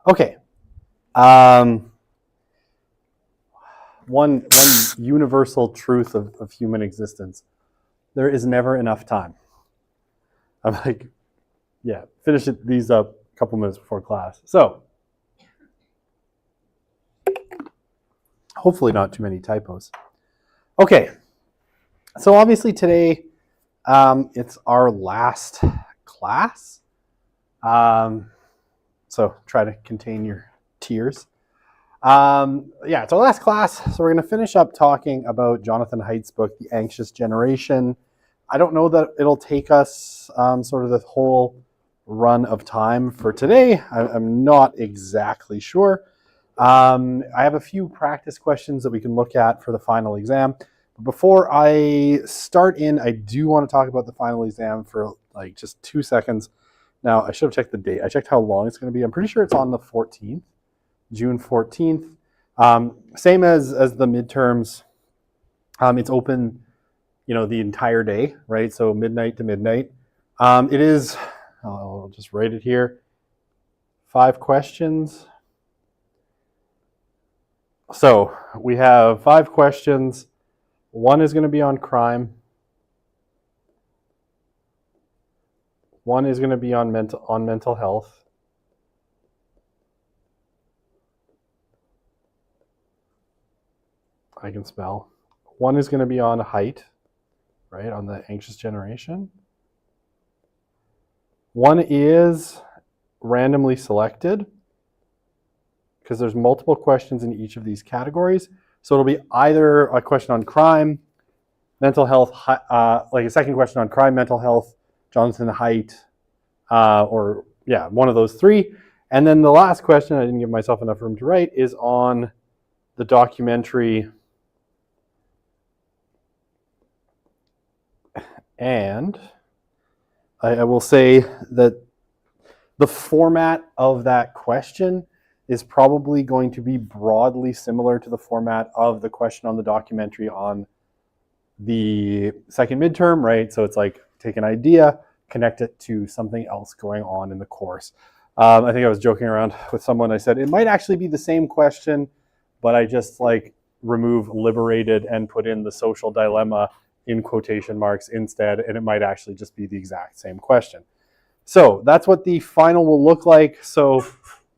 Okay. One universal truth of human existence. There is never enough time. I'm like, yeah, finish these up a couple minutes before class. So, hopefully not too many typos. Okay. So obviously today, it's our last class. So try to contain your tears. Yeah, it's our last class. So we're going to finish up talking about Jonathan Haidt's book, The Anxious Generation. I don't know that it'll take us sort of the whole run of time for today. I'm not exactly sure. I have a few practice questions that we can look at for the final exam. But before I start in, I do want to talk about the final exam for like just 2 seconds. Now, I should have checked the date. I checked how long it's going to be. I'm pretty sure it's on the 14th, June 14th. Same as the midterms. It's open, the entire day, right? So midnight to midnight. It is, I'll just write it here, 5 questions. So we have 5 questions. One is going to be on crime. One is going to be on mental health. I can spell. One is going to be on Haidt, right, on the anxious generation. One is randomly selected because there's multiple questions in each of these categories. So it'll be either a question on crime, mental health, like a second question on crime, mental health, Jonathan Haidt, or yeah, one of those 3. And then the last question, I didn't give myself enough room to write, is on the documentary. And I will say that the format of that question is probably going to be broadly similar to the format of the question on the documentary on the second midterm, right? So it's like take an idea, connect it to something else going on in the course. I think I was joking around with someone. I said it might actually be the same question, but I just like remove liberated and put in the social dilemma in quotation marks instead, and it might actually just be the exact same question. So that's what the final will look like. So,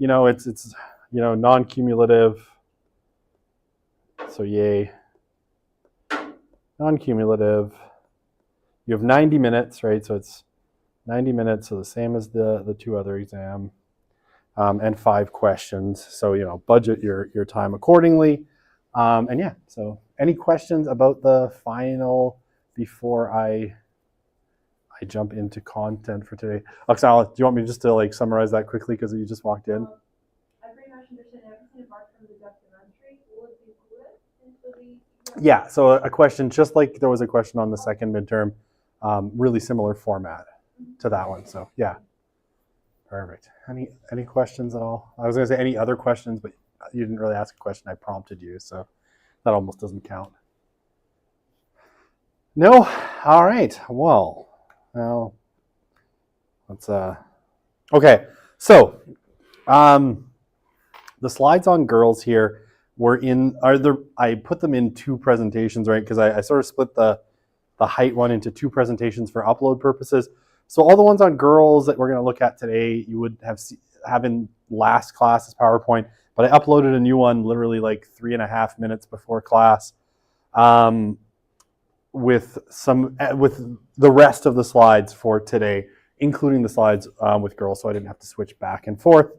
it's non-cumulative. So yay. Non-cumulative. You have 90 minutes, right? So it's 90 minutes, so the same as the 2 other exam, and 5 questions. So, budget your time accordingly. And yeah, so any questions about the final before I jump into content for today? Oksana, do you want me just to like summarize that quickly because you just walked in? I pretty much understand everything apart from the documentary. Will it be included into the... Yeah, so a question just like there was a question on the second midterm, really similar format to that one. So yeah, perfect. Any questions at all? I was going to say any other questions, but you didn't really ask a question. I prompted you, so that almost doesn't count. No? All right. Well, now let's okay. So the slides on girls here I put them in 2 presentations, right? Because I sort of split the Haidt one into 2 presentations for upload purposes. So all the ones on girls that we're going to look at today, you would have in last class's PowerPoint, but I uploaded a new one literally like 3.5 minutes before class, with the rest of the slides for today, including the slides with girls, so I didn't have to switch back and forth,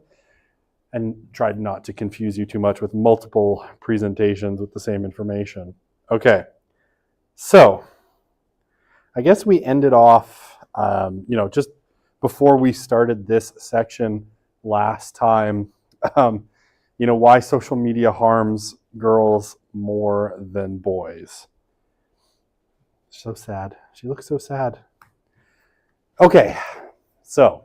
and tried not to confuse you too much with multiple presentations with the same information. Okay, so I guess we ended off, just before we started this section last time, why social media harms girls more than boys. So sad. She looks so sad. Okay, so,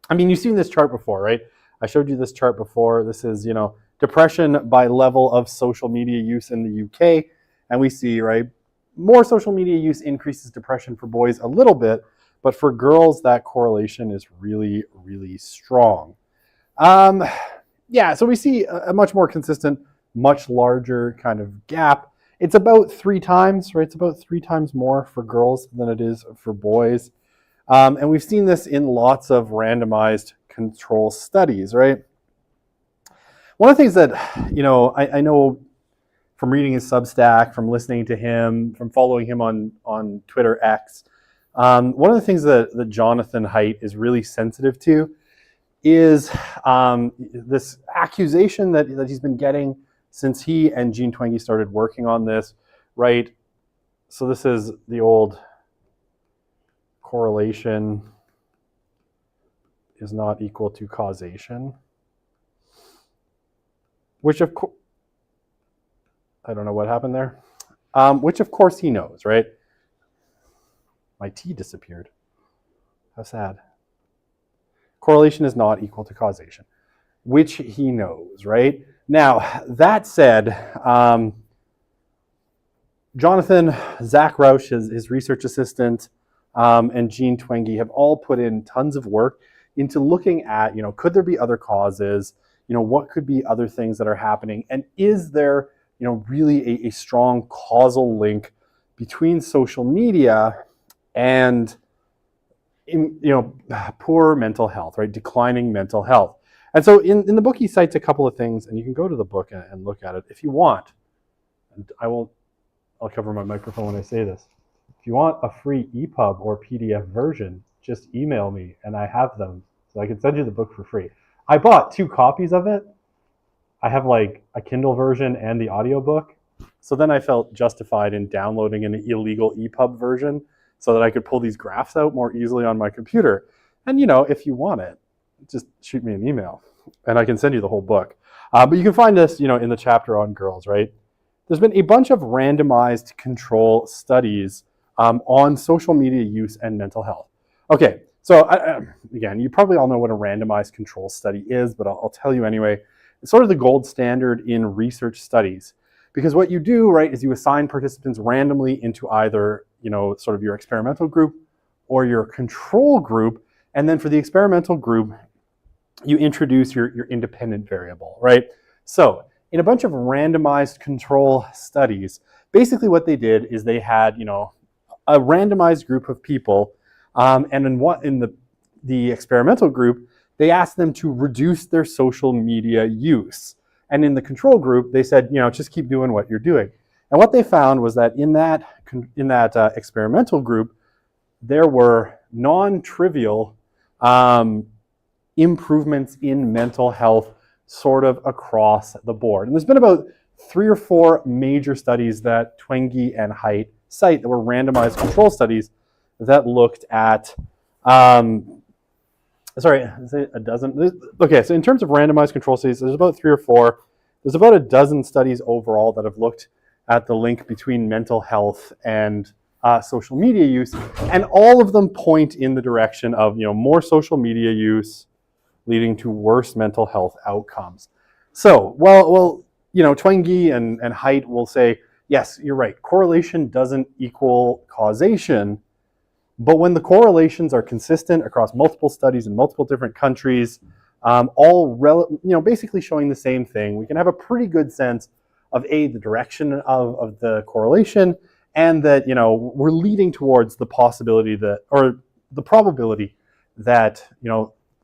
you've seen this chart before, right? I showed you this chart before. This is, depression by level of social media use in the UK. And we see, right, more social media use increases depression for boys a little bit, but for girls, that correlation is really, really strong. Yeah, so we see a much more consistent, much larger kind of gap. It's about 3 times, right? It's about 3 times more for girls than it is for boys. And we've seen this in lots of randomized control studies, right? One of the things that, I know from reading his Substack, from listening to him, from following him on Twitter X, one of the things that Jonathan Haidt is really sensitive to is this accusation that he's been getting since he and Jean Twenge started working on this, right? So this is the old correlation is not equal to causation, which of course, I don't know what happened there, which of course he knows, right? My tea disappeared. How sad. Correlation is not equal to causation, which he knows, right? Now, that said, Jonathan, Zach Rausch, his research assistant, and Jean Twenge have all put in tons of work into looking at, could there be other causes? What could be other things that are happening? And is there, really a strong causal link between social media and, poor mental health, right? Declining mental health. And so in the book, he cites a couple of things, and you can go to the book and look at it if you want. And I'll cover my microphone when I say this. If you want a free EPUB or PDF version, just email me and I have them. So I can send you the book for free. I bought 2 copies of it. I have like a Kindle version and the audiobook. So then I felt justified in downloading an illegal EPUB version so that I could pull these graphs out more easily on my computer. And if you want it, just shoot me an email and I can send you the whole book. But you can find this, in the chapter on girls, right? There's been a bunch of randomized control studies on social media use and mental health. Okay, so again, you probably all know what a randomized control study is, but I'll tell you anyway. It's sort of the gold standard in research studies, because what you do, right, is you assign participants randomly into either, sort of your experimental group or your control group, and then for the experimental group, you introduce your independent variable, right? So in a bunch of randomized control studies, basically what they did is they had, a randomized group of people, and in the experimental group, they asked them to reduce their social media use. And in the control group, they said, just keep doing what you're doing. And what they found was that in that experimental group, there were non-trivial improvements in mental health sort of across the board. And there's been about 3 or 4 major studies that Twenge and Haidt cite that were randomized control studies that looked at, is it a dozen? Okay, so in terms of randomized control studies, there's about 3 or 4. There's about a dozen studies overall that have looked at the link between mental health and social media use, and all of them point in the direction of more social media use leading to worse mental health outcomes. So, Twenge and Haidt will say, yes, you're right, correlation doesn't equal causation, but when the correlations are consistent across multiple studies in multiple different countries, basically showing the same thing, we can have a pretty good sense of the direction of the correlation, and that we're leading towards the possibility or the probability that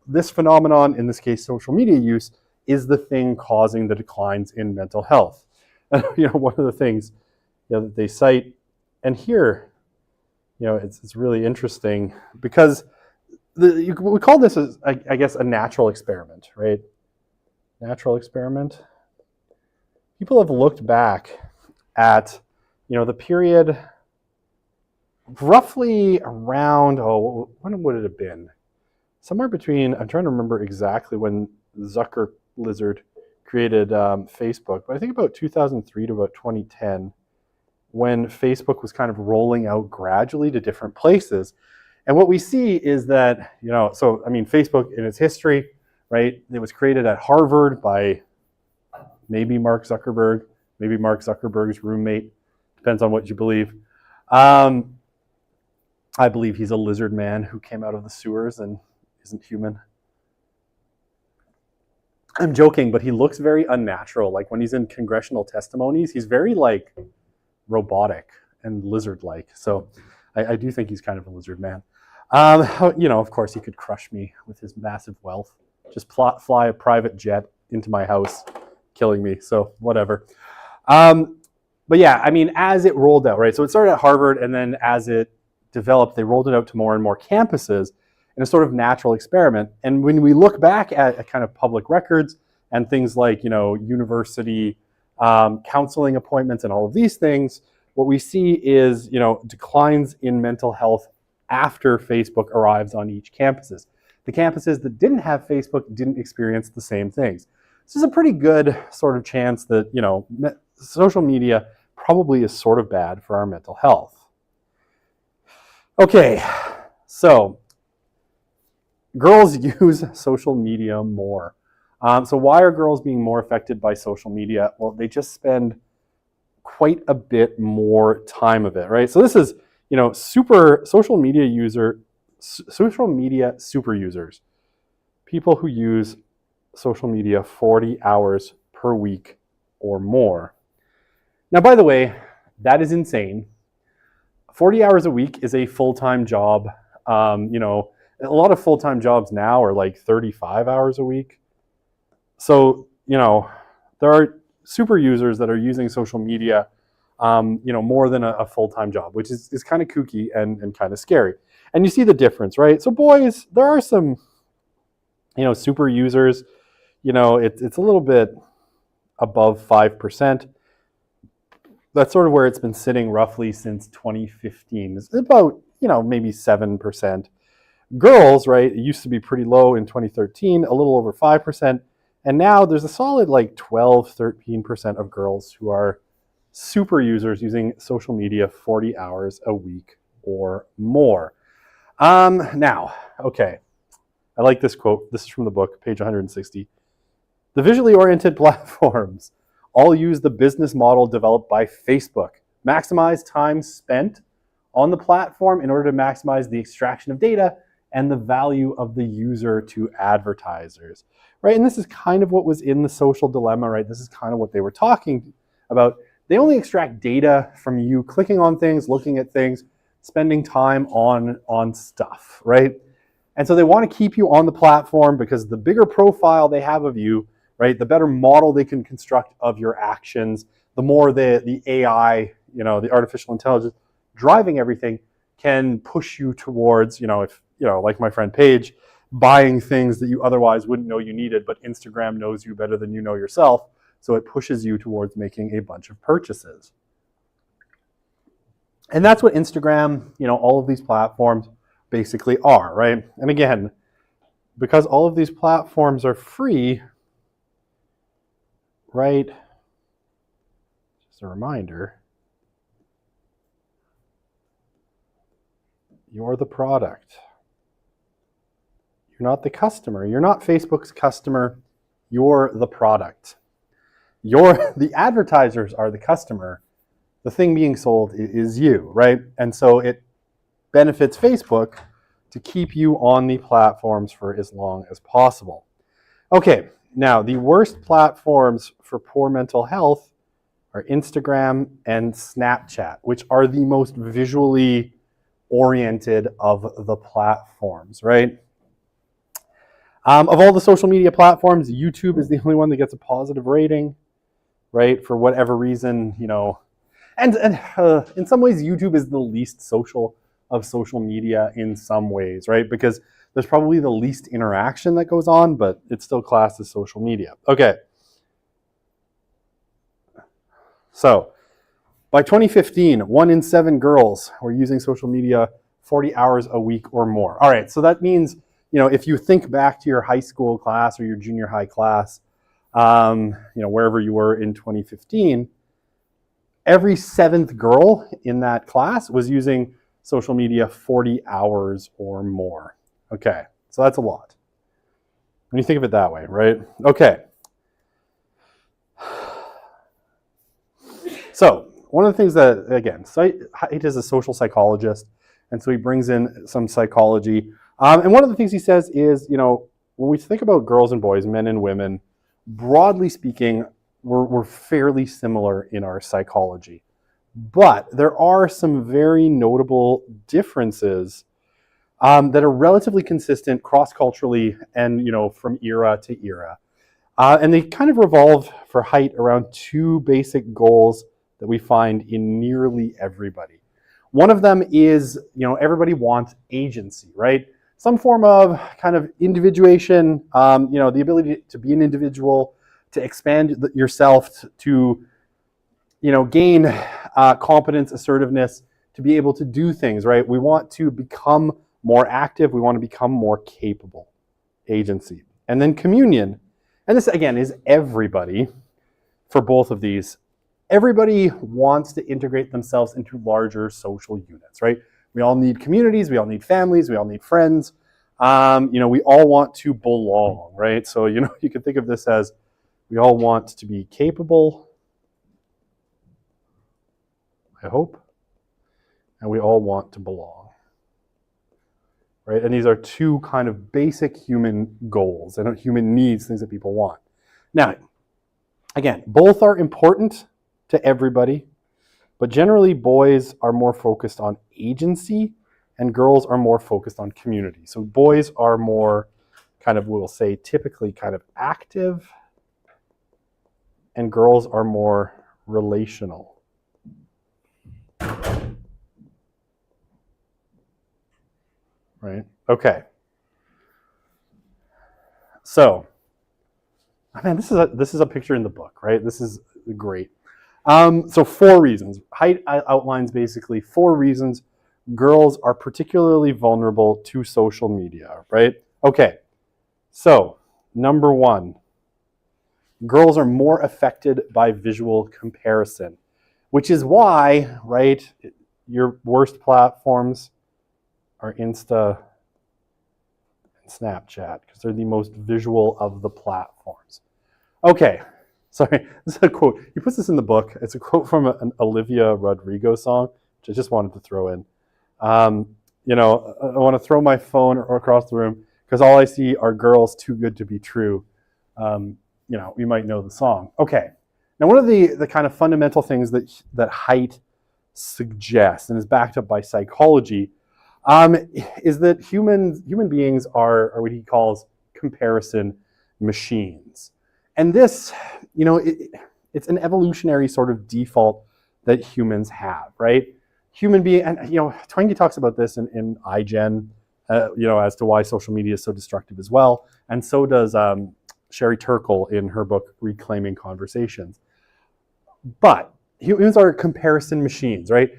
this phenomenon, in this case social media use, is the thing causing the declines in mental health. And one of the things that they cite, and here it's really interesting because we call this, I guess, a natural experiment, right? Natural experiment. People have looked back at the period roughly around, when would it have been? Somewhere between, I'm trying to remember exactly when Zucker Lizard created Facebook, but I think about 2003 to about 2010, when Facebook was kind of rolling out gradually to different places. And what we see is that, Facebook in its history, right, it was created at Harvard by maybe Mark Zuckerberg, maybe Mark Zuckerberg's roommate, depends on what you believe. I believe he's a lizard man who came out of the sewers and isn't human. I'm joking, but he looks very unnatural. Like when he's in congressional testimonies, he's very like robotic and lizard-like. So I do think he's kind of a lizard man. Of course, he could crush me with his massive wealth. Just fly a private jet into my house, killing me. So whatever. But yeah, I mean, as it rolled out, right? So it started at Harvard, and then as it developed, they rolled it out to more and more campuses in a sort of natural experiment. And when we look back at kind of public records and things like, university counseling appointments and all of these things, what we see is, declines in mental health after Facebook arrives on each campuses. The campuses that didn't have Facebook didn't experience the same things. This is a pretty good sort of chance that, social media probably is sort of bad for our mental health. Okay, so girls use social media more. So why are girls being more affected by social media? Well, they just spend quite a bit more time of it, right? So this is, social media super users, people who use social media 40 hours per week or more. Now, by the way, that is insane. 40 hours a week is a full-time job. A lot of full-time jobs now are like 35 hours a week. So, there are super users that are using social media, more than a full-time job, which is kind of kooky and kind of scary. And you see the difference, right? So boys, there are some, super users, it's a little bit above 5%. That's sort of where it's been sitting roughly since 2015. It's about, maybe 7%. Girls, right, it used to be pretty low in 2013, a little over 5%. And now there's a solid like 12, 13% of girls who are super users using social media 40 hours a week or more. Now, okay, I like this quote. This is from the book, page 160. The visually oriented platforms all use the business model developed by Facebook. Maximize time spent on the platform in order to maximize the extraction of data and the value of the user to advertisers, right? And this is kind of what was in the social dilemma, right? This is kind of what they were talking about. They only extract data from you clicking on things, looking at things, spending time on stuff, right? And so they want to keep you on the platform because the bigger profile they have of you, right, the better model they can construct of your actions, the more the AI, the artificial intelligence driving everything can push you towards, if, like my friend Paige, buying things that you otherwise wouldn't know you needed, but Instagram knows you better than you know yourself. So it pushes you towards making a bunch of purchases. And that's what Instagram, all of these platforms basically are, right? And again, because all of these platforms are free, right? Just a reminder, you're the product. You're not the customer. You're not Facebook's customer. You're the product. The advertisers are the customer. The thing being sold is you, right? And so it benefits Facebook to keep you on the platforms for as long as possible. Okay, now the worst platforms for poor mental health are Instagram and Snapchat, which are the most visually oriented of the platforms, right? Of all the social media platforms, YouTube is the only one that gets a positive rating, right? For whatever reason, and in some ways, YouTube is the least social of social media in some ways, right? Because there's probably the least interaction that goes on, but it's still classed as social media. Okay. So by 2015, 1 in 7 girls were using social media 40 hours a week or more. All right, so that means, if you think back to your high school class or your junior high class, wherever you were in 2015, every 7th girl in that class was using social media 40 hours or more. Okay, so that's a lot when you think of it that way, right? Okay. So one of the things that, again, Haidt is a social psychologist, and so he brings in some psychology. And one of the things he says is, when we think about girls and boys, men and women, broadly speaking, we're fairly similar in our psychology. But there are some very notable differences that are relatively consistent cross-culturally and, from era to era. And they kind of revolve for height around two basic goals that we find in nearly everybody. One of them is, everybody wants agency, right? Some form of kind of individuation, the ability to be an individual, to expand yourself, to, gain competence, assertiveness, to be able to do things, right? We want to become more active. We want to become more capable. Agency. And then communion. And this, again, is everybody for both of these. Everybody wants to integrate themselves into larger social units, right? We all need communities. We all need families. We all need friends. We all want to belong, right? So, you can think of this as we all want to be capable, I hope, and we all want to belong, right? And these are two kind of basic human goals and human needs, things that people want. Now, again, both are important to everybody, but generally boys are more focused on agency and girls are more focused on community. So boys are more kind of, we'll say, typically kind of active, and girls are more relational. Right? Okay. So, man, this is a picture in the book, right? This is great. So 4 reasons. Height outlines basically 4 reasons girls are particularly vulnerable to social media, right? Okay. So, number 1, girls are more affected by visual comparison, which is why, right, your worst platforms are Insta and Snapchat, because they're the most visual of the platforms. Okay, sorry, this is a quote. He puts this in the book. It's a quote from an Olivia Rodrigo song, which I just wanted to throw in. I want to throw my phone across the room because all I see are girls too good to be true. You might know the song. Okay, now one of the kind of fundamental things that height suggests and is backed up by psychology is that human beings are what he calls comparison machines. And this, it's an evolutionary sort of default that humans have, right? And Twenge talks about this in iGen, as to why social media is so destructive as well. And so does Sherry Turkle in her book, Reclaiming Conversations. But humans are comparison machines, right?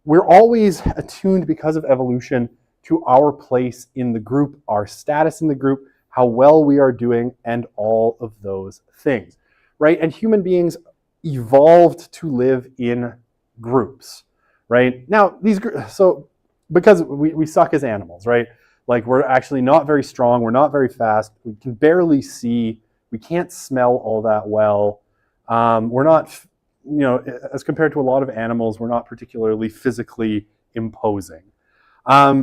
We're always attuned because of evolution to our place in the group, our status in the group, how well we are doing, and all of those things, right? And human beings evolved to live in groups, right? Now, because we suck as animals, right? Like, we're actually not very strong, we're not very fast, we can barely see, we can't smell all that well, we're not, as compared to a lot of animals, we're not particularly physically imposing.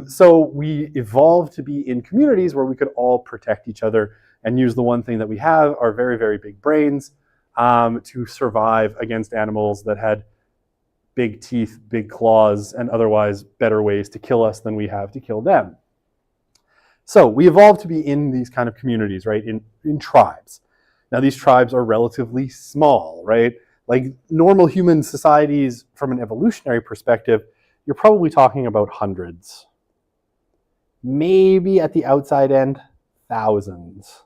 So we evolved to be in communities where we could all protect each other and use the one thing that we have, our very, very big brains, to survive against animals that had big teeth, big claws, and otherwise better ways to kill us than we have to kill them. So we evolved to be in these kind of communities, right, in tribes. Now these tribes are relatively small, right? Like normal human societies from an evolutionary perspective, you're probably talking about hundreds. Maybe at the outside end, thousands.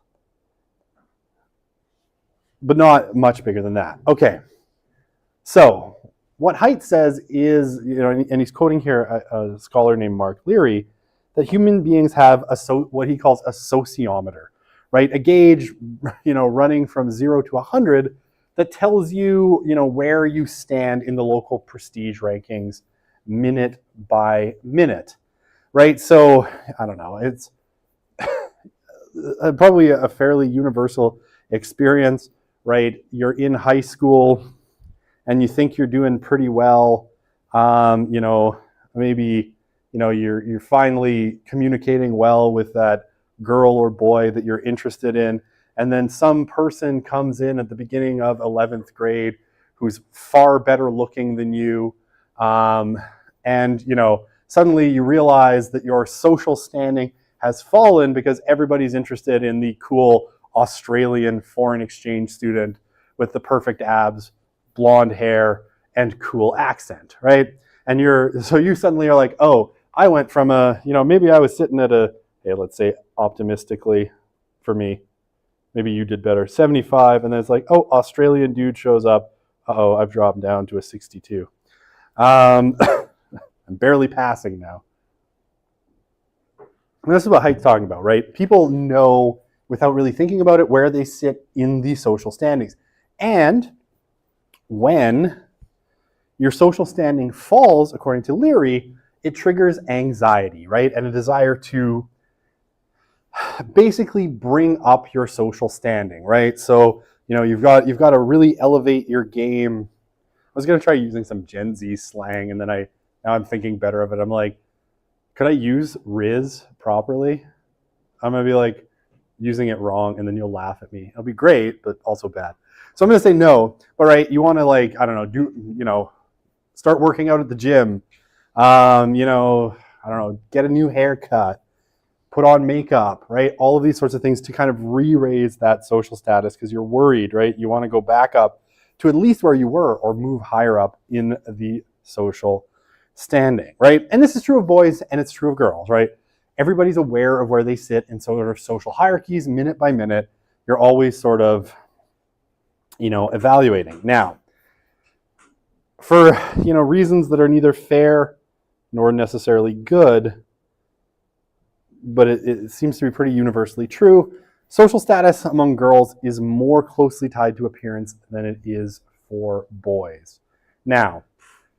But not much bigger than that. Okay, so what Haidt says is, and he's quoting here a scholar named Mark Leary, that human beings have what he calls a sociometer, right? A gauge, running from 0 to 100 that tells you, where you stand in the local prestige rankings minute by minute, right? So, I don't know, it's probably a fairly universal experience, right? You're in high school and you think you're doing pretty well, maybe, you're finally communicating well with that girl or boy that you're interested in, and then some person comes in at the beginning of 11th grade who's far better looking than you, and suddenly you realize that your social standing has fallen because everybody's interested in the cool Australian foreign exchange student with the perfect abs, blonde hair, and cool accent, right? And so you suddenly are like, oh, I went from maybe I was sitting at hey, let's say optimistically for me, maybe you did better, 75, and then it's like, oh, Australian dude shows up. Uh-oh, I've dropped down to a 62. I'm barely passing now. And this is what Height's talking about, right? People know, without really thinking about it, where they sit in the social standings. And when your social standing falls, according to Leary, it triggers anxiety, right? And a desire to basically bring up your social standing, right? So, you've got to really elevate your game. I was going to try using some Gen Z slang, and then now I'm thinking better of it. I'm like, could I use Riz properly? I'm going to be like using it wrong, and then you'll laugh at me. It'll be great, but also bad. So I'm going to say no. But right, you want to I don't know, start working out at the gym. I don't know, get a new haircut, put on makeup, right? All of these sorts of things to kind of re-raise that social status because you're worried, right? You want to go back up to at least where you were or move higher up in the social standing, right? And this is true of boys and it's true of girls, right? Everybody's aware of where they sit in sort of social hierarchies minute by minute. You're always sort of, evaluating. Now, for, reasons that are neither fair nor necessarily good, but it seems to be pretty universally true, social status among girls is more closely tied to appearance than it is for boys. Now,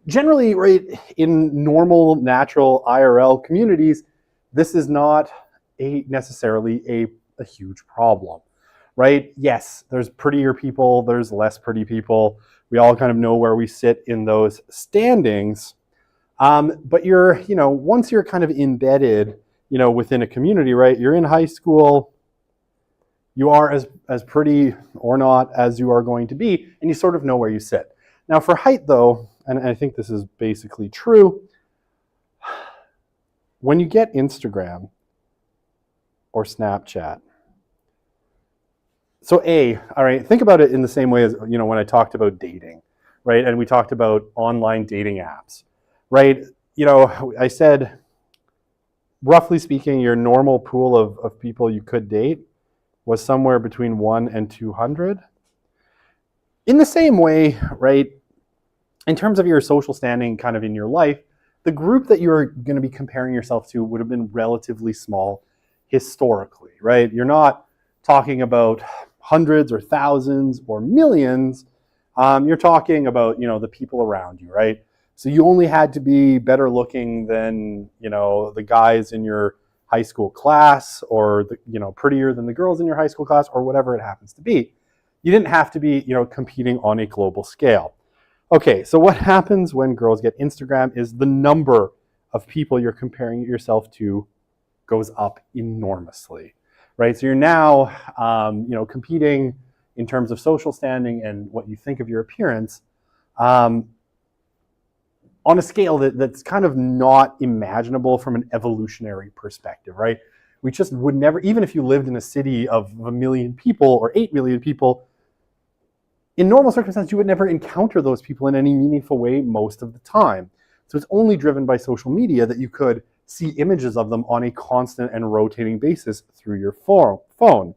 generally, right, in normal, natural IRL communities, this is not necessarily a huge problem, right? Yes, there's prettier people, there's less pretty people. We all kind of know where we sit in those standings. But once you're kind of embedded, within a community, right? You're in high school, you are as pretty or not as you are going to be, and you sort of know where you sit. Now for height though, and I think this is basically true, when you get Instagram or Snapchat, so all right, think about it in the same way as, when I talked about dating, right? And we talked about online dating apps, right? I said, roughly speaking, your normal pool of people you could date was somewhere between 1 and 200. In the same way, right, in terms of your social standing kind of in your life, the group that you're going to be comparing yourself to would have been relatively small historically, right? You're not talking about hundreds or thousands or millions. You're talking about, the people around you, right? So you only had to be better looking than, the guys in your high school class, or prettier than the girls in your high school class, or whatever it happens to be. You didn't have to be, competing on a global scale. Okay, so what happens when girls get Instagram is the number of people you're comparing yourself to goes up enormously, right? So you're now, competing in terms of social standing and what you think of your appearance, on a scale that's kind of not imaginable from an evolutionary perspective, right? We just would never, even if you lived in a city of 1 million people or 8 million people, in normal circumstances, you would never encounter those people in any meaningful way most of the time. So it's only driven by social media that you could see images of them on a constant and rotating basis through your phone.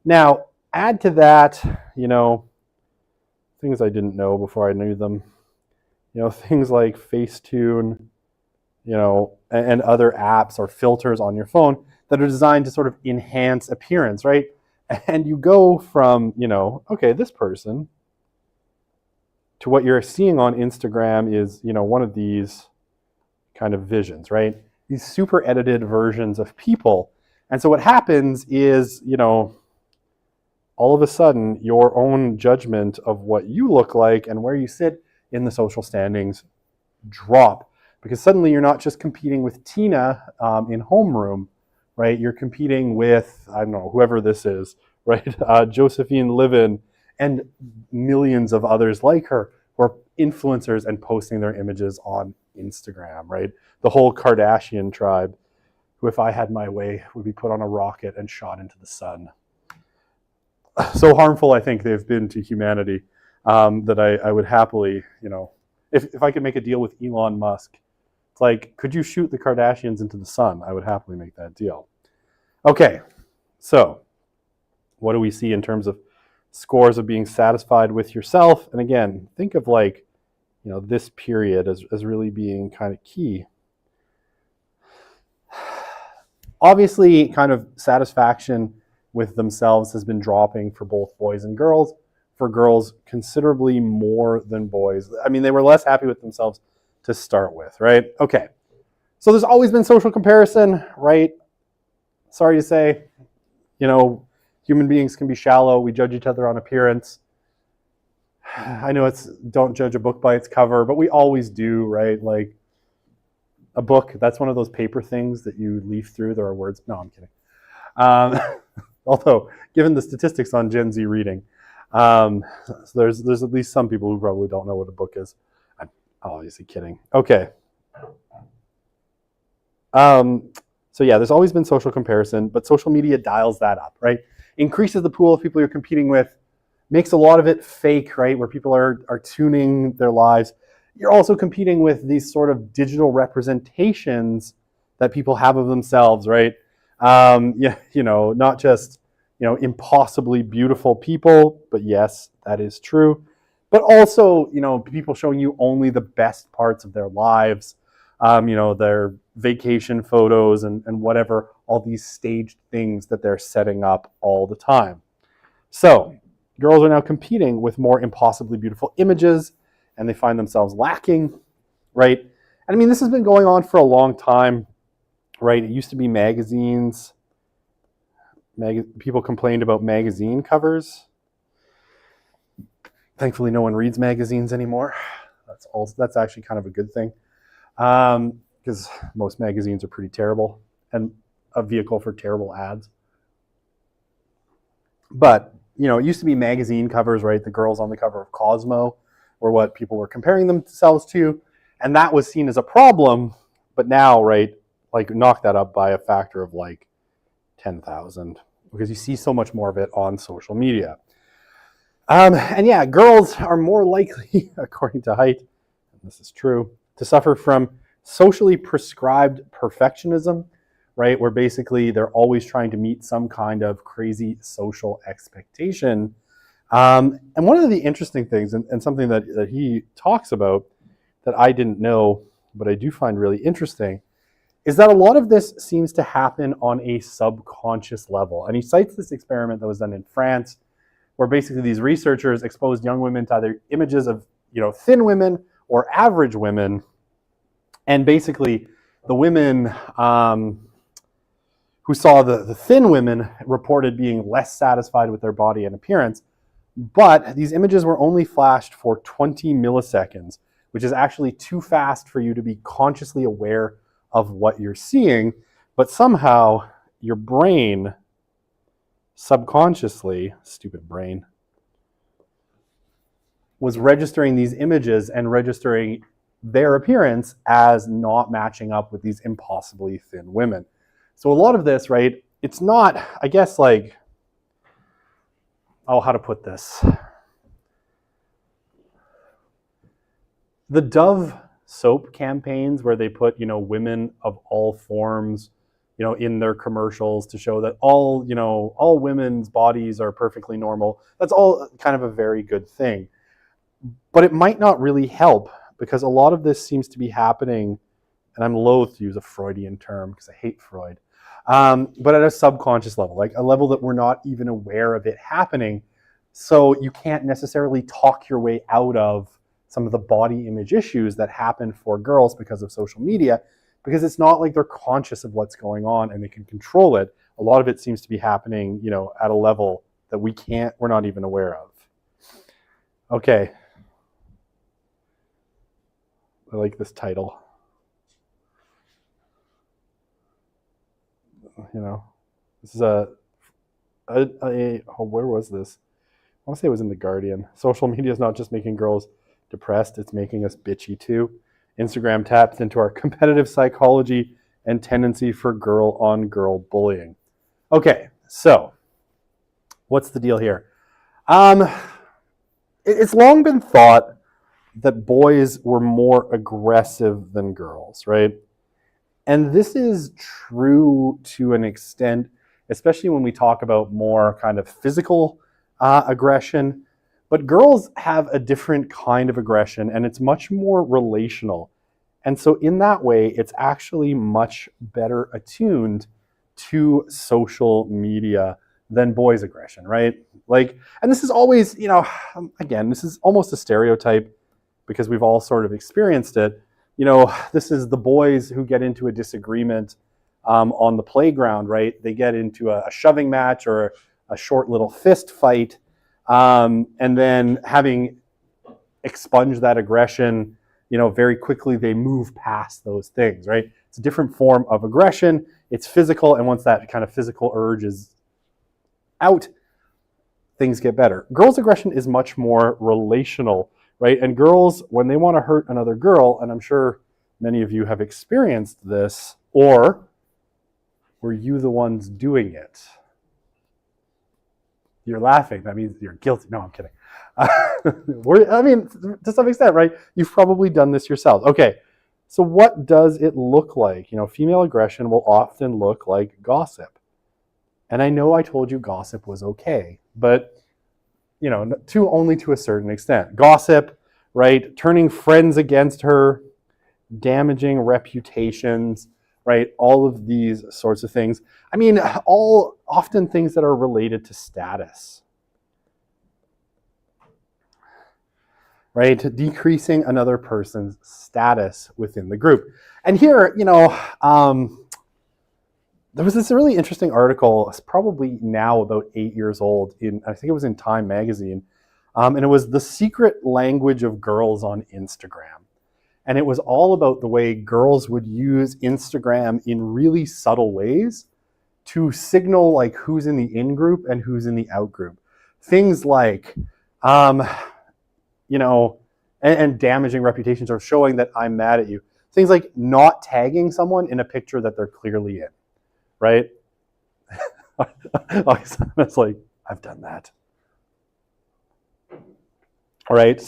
Now, add to that, things I didn't know before I knew them. Things like Facetune, and other apps or filters on your phone that are designed to sort of enhance appearance, right? And you go from, okay, this person, to what you're seeing on Instagram is, one of these kind of visions, right? These super edited versions of people. And so what happens is, all of a sudden, your own judgment of what you look like and where you sit in the social standings drop, because suddenly you're not just competing with Tina in homeroom, right? You're competing with, I don't know, whoever this is, right? Josephine Livin, and millions of others like her who are influencers and posting their images on Instagram, right? The whole Kardashian tribe, who, if I had my way, would be put on a rocket and shot into the sun. So harmful, I think, they've been to humanity, that I would happily, if I could make a deal with Elon Musk, it's like, could you shoot the Kardashians into the sun? I would happily make that deal. Okay, so what do we see in terms of scores of being satisfied with yourself? And again, think of this period as really being kind of key. Obviously, kind of satisfaction with themselves has been dropping for both boys and girls. For girls, considerably more than boys. I mean, they were less happy with themselves to start with, right? Okay. So there's always been social comparison, right? Sorry to say, human beings can be shallow. We judge each other on appearance. I know it's don't judge a book by its cover, but we always do, right? Like a book, that's one of those paper things that you leaf through. There are words. No, I'm kidding. Although, given the statistics on Gen Z reading, so there's at least some people who probably don't know what a book is. I'm obviously kidding. Okay. So yeah, there's always been social comparison, but social media dials that up, right? Increases the pool of people you're competing with, makes a lot of it fake, right? Where people are tuning their lives. You're also competing with these sort of digital representations that people have of themselves, right? Not just, impossibly beautiful people, but yes, that is true. But also, people showing you only the best parts of their lives, their vacation photos and whatever, all these staged things that they're setting up all the time. So girls are now competing with more impossibly beautiful images, and they find themselves lacking, right? And I mean, this has been going on for a long time, right? It used to be magazines. People complained about magazine covers. Thankfully, no one reads magazines anymore. That's actually kind of a good thing, because most magazines are pretty terrible and a vehicle for terrible ads. But it used to be magazine covers, right? The girls on the cover of Cosmo were what people were comparing themselves to, and that was seen as a problem. But now, right, like knock that up by a factor of like 10,000, because you see so much more of it on social media. And yeah, girls are more likely, according to Height, and this is true, to suffer from socially prescribed perfectionism, right? Where basically they're always trying to meet some kind of crazy social expectation. And one of the interesting things, and something that he talks about that I didn't know, but I do find really interesting, is that a lot of this seems to happen on a subconscious level. And he cites this experiment that was done in France, where basically these researchers exposed young women to either images of thin women or average women, and basically the women who saw the thin women reported being less satisfied with their body and appearance, but these images were only flashed for 20 milliseconds, which is actually too fast for you to be consciously aware of what you're seeing, but somehow your brain subconsciously, stupid brain, was registering these images and registering their appearance as not matching up with these impossibly thin women. So a lot of this, right, it's not, I guess, like, how to put this? The Dove soap campaigns where they put, women of all forms, in their commercials to show that all women's bodies are perfectly normal. That's all kind of a very good thing. But it might not really help, because a lot of this seems to be happening, and I'm loath to use a Freudian term because I hate Freud, but at a subconscious level, like a level that we're not even aware of it happening. So you can't necessarily talk your way out of some of the body image issues that happen for girls because of social media, because it's not like they're conscious of what's going on and they can control it. A lot of it seems to be happening, at a level that we're not even aware of. Okay. I like this title. This is where was this? I want to say it was in The Guardian. Social media is not just making girls depressed, it's making us bitchy too. Instagram taps into our competitive psychology and tendency for girl on girl bullying. Okay, so what's the deal here? It's long been thought that boys were more aggressive than girls, right? And this is true to an extent, especially when we talk about more kind of physical aggression. But girls have a different kind of aggression, and it's much more relational. And so in that way, it's actually much better attuned to social media than boys' aggression, right? Like, and this is always, again, this is almost a stereotype because we've all sort of experienced it. This is the boys who get into a disagreement on the playground, right? They get into a shoving match or a short little fist fight, and then having expunged that aggression, very quickly they move past those things, right? It's a different form of aggression. It's physical, and once that kind of physical urge is out, things get better. Girls' aggression is much more relational, right? And girls, when they want to hurt another girl, and I'm sure many of you have experienced this, or were you the ones doing it? You're laughing. That means you're guilty. No, I'm kidding. To some extent, right? You've probably done this yourselves. Okay, so what does it look like? Female aggression will often look like gossip. And I know I told you gossip was okay, but only to a certain extent. Gossip, right? Turning friends against her, damaging reputations, right? All of these sorts of things. All often things that are related to status, right? Decreasing another person's status within the group. And here, there was this really interesting article, it's probably now about 8 years old, I think it was in Time magazine, and it was The Secret Language of Girls on Instagram. And it was all about the way girls would use Instagram in really subtle ways to signal like who's in the in group and who's in the out group. Things like, and damaging reputations or showing that I'm mad at you. Things like not tagging someone in a picture that they're clearly in. Right? It's like, I've done that. All right,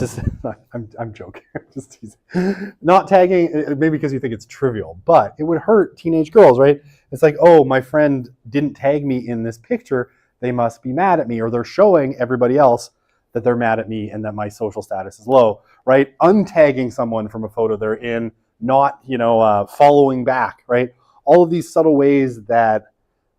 I'm joking. Just teasing. Not tagging, maybe because you think it's trivial, but it would hurt teenage girls, right? It's like, oh, my friend didn't tag me in this picture. They must be mad at me, or they're showing everybody else that they're mad at me and that my social status is low, right? Untagging someone from a photo they're in, not, following back, right? All of these subtle ways that,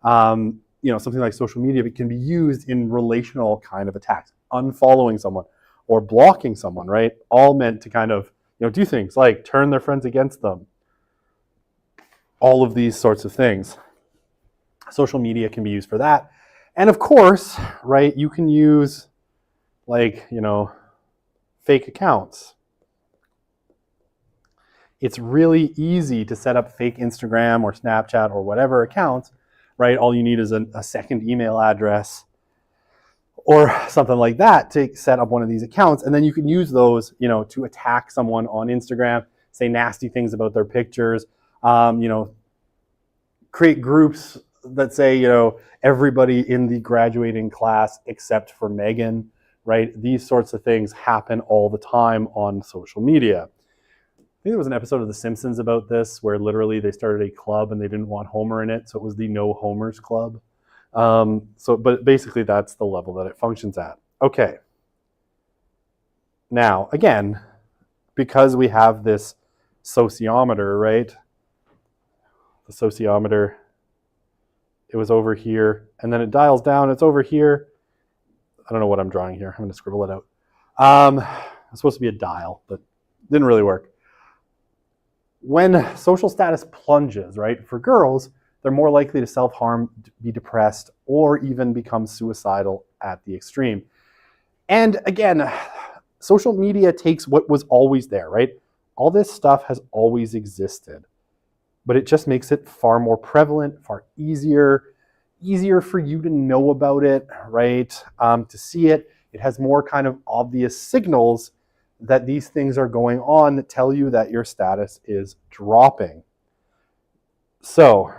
something like social media can be used in relational kind of attacks, unfollowing someone or blocking someone, right? All meant to kind of, do things like turn their friends against them. All of these sorts of things. Social media can be used for that. And of course, right, you can use fake accounts. It's really easy to set up fake Instagram or Snapchat or whatever accounts, right? All you need is a second email address or something like that to set up one of these accounts. And then you can use those, to attack someone on Instagram, say nasty things about their pictures, create groups that say, everybody in the graduating class except for Megan, right? These sorts of things happen all the time on social media. I think there was an episode of The Simpsons about this where literally they started a club and they didn't want Homer in it, so it was the No Homers Club. But basically that's the level that it functions at. Okay. Now, again, because we have this sociometer, right? The sociometer, it was over here, and then it dials down, it's over here. I don't know what I'm drawing here. I'm going to scribble it out. It's supposed to be a dial, but didn't really work. When social status plunges, right, for girls, they're more likely to self-harm, be depressed, or even become suicidal at the extreme. And again, social media takes what was always there, right? All this stuff has always existed, but it just makes it far more prevalent, far easier. easier for you to know about it, right? To see it. It has more kind of obvious signals that these things are going on that tell you that your status is dropping. So,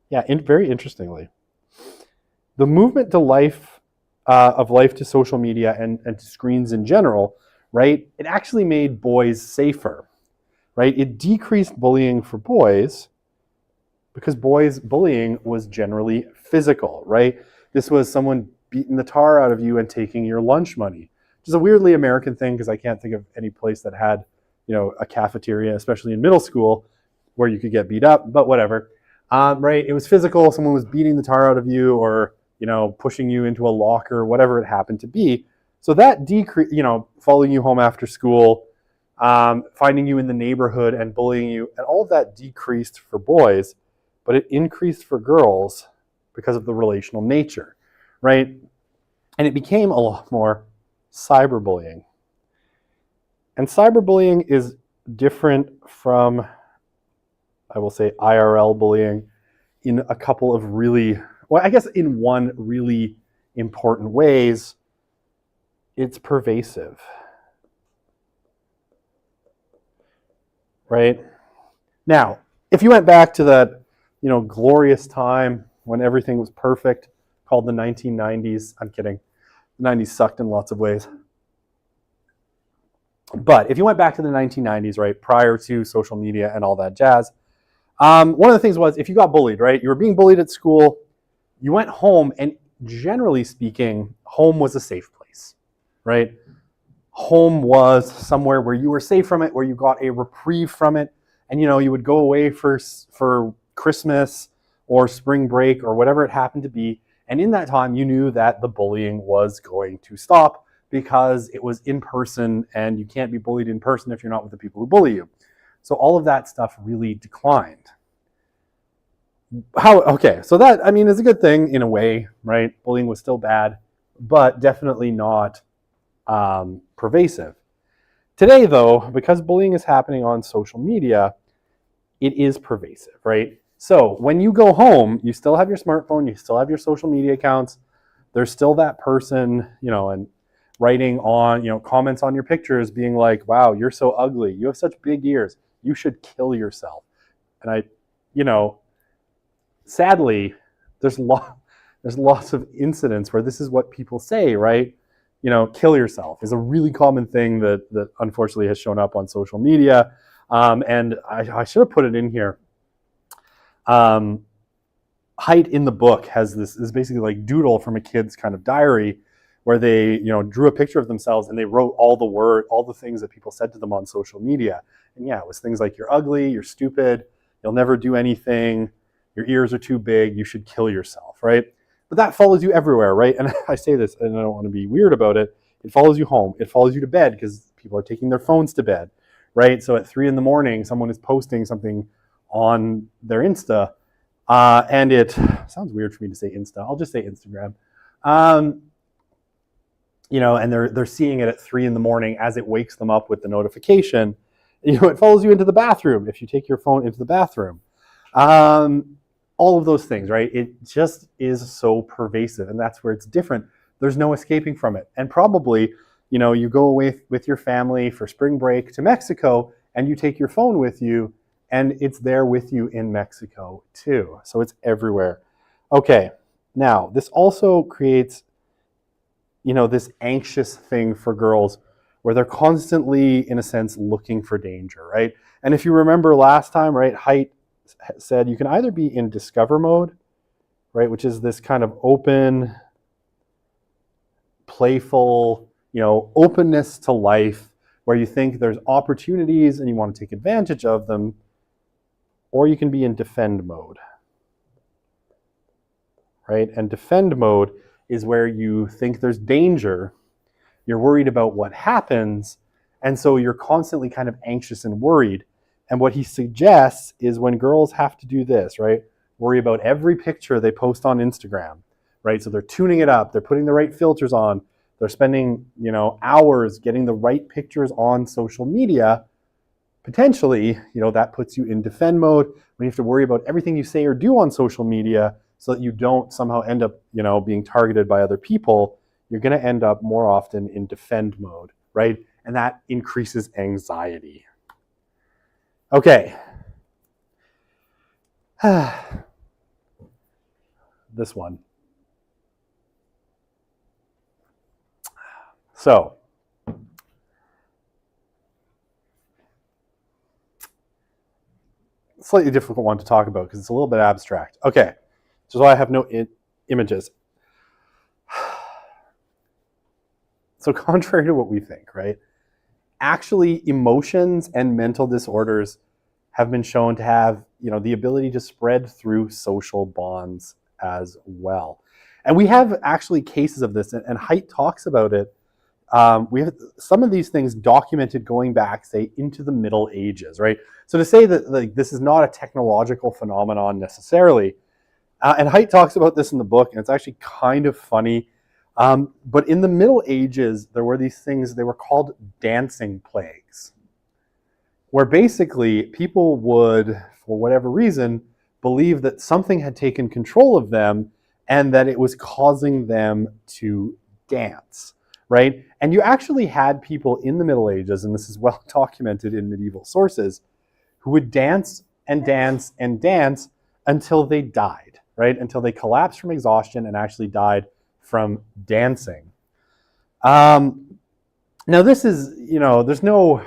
yeah, very interestingly, the movement to life, of life to social media and to screens in general, right? It actually made boys safer, right? It decreased bullying for boys because boys' bullying was generally physical, right? This was someone beating the tar out of you and taking your lunch money, which is a weirdly American thing because I can't think of any place that had, a cafeteria, especially in middle school, where you could get beat up, but whatever. Right? It was physical. Someone was beating the tar out of you or, pushing you into a locker, whatever it happened to be. So that following you home after school, finding you in the neighborhood and bullying you, and all of that decreased for boys, but it increased for girls because of the relational nature, right? And it became a lot more cyberbullying. And cyberbullying is different from, I will say, IRL bullying in a couple of in one really important ways. It's pervasive, right? Now, if you went back to that, glorious time when everything was perfect, called the 1990s, I'm kidding. The 90s sucked in lots of ways. But if you went back to the 1990s, right, prior to social media and all that jazz, one of the things was if you got bullied, right, you were being bullied at school, you went home, and generally speaking, home was a safe place, right? Home was somewhere where you were safe from it, where you got a reprieve from it, and you would go away for Christmas or spring break or whatever it happened to be, and in that time you knew that the bullying was going to stop because it was in person, and you can't be bullied in person if you're not with the people who bully you. So all of that stuff really declined. So that, is a good thing in a way, right? Bullying was still bad, but definitely not pervasive. Today, though, because bullying is happening on social media, it is pervasive, right? So when you go home, you still have your smartphone, you still have your social media accounts. There's still that person, and writing on, comments on your pictures being like, wow, you're so ugly. You have such big ears. You should kill yourself. And sadly, there's lots of incidents where this is what people say, right? Kill yourself is a really common thing that unfortunately has shown up on social media. And I should have put it in here. Height in the book has this is basically like doodle from a kid's kind of diary where they, drew a picture of themselves and they wrote all the things that people said to them on social media. And yeah, it was things like, you're ugly, you're stupid, you'll never do anything, your ears are too big, you should kill yourself, right? But that follows you everywhere, right? And I say this, and I don't want to be weird about it. It follows you home. It follows you to bed because people are taking their phones to bed, right? So at 3 a.m, someone is posting something on their Insta, and it sounds weird for me to say Insta. I'll just say Instagram. And they're seeing it at 3 a.m. as it wakes them up with the notification. It follows you into the bathroom if you take your phone into the bathroom. All of those things, right? It just is so pervasive, and that's where it's different. There's no escaping from it. And probably, you go away with your family for spring break to Mexico, and you take your phone with you, and it's there with you in Mexico too. So it's everywhere. Okay, now this also creates, this anxious thing for girls where they're constantly, in a sense, looking for danger, right? And if you remember last time, right, Height said you can either be in discover mode, right, which is this kind of open, playful, openness to life where you think there's opportunities and you want to take advantage of them, or you can be in defend mode, right? And defend mode is where you think there's danger, you're worried about what happens, and so you're constantly kind of anxious and worried. And what he suggests is when girls have to do this, right, worry about every picture they post on Instagram, right? So they're tuning it up, they're putting the right filters on, they're spending, hours getting the right pictures on social media. Potentially, that puts you in defend mode when you have to worry about everything you say or do on social media. so that you don't somehow end up, being targeted by other people, you're going to end up more often in defend mode, right? And that increases anxiety. Okay. This one. So, slightly difficult one to talk about because it's a little bit abstract. Okay, which is why I have no images. So contrary to what we think, right? Actually, emotions and mental disorders have been shown to have, the ability to spread through social bonds as well. And we have actually cases of this, and Haidt talks about it. We have some of these things documented going back, say, into the Middle Ages, right? So to say that this is not a technological phenomenon necessarily, and Haidt talks about this in the book, and it's actually kind of funny. But in the Middle Ages, there were these things, they were called dancing plagues, where basically people would, for whatever reason, believe that something had taken control of them and that it was causing them to dance, right? And you actually had people in the Middle Ages, and this is well documented in medieval sources, who would dance and dance and dance until they died, right? Until they collapsed from exhaustion and actually died from dancing. Now this is, there's no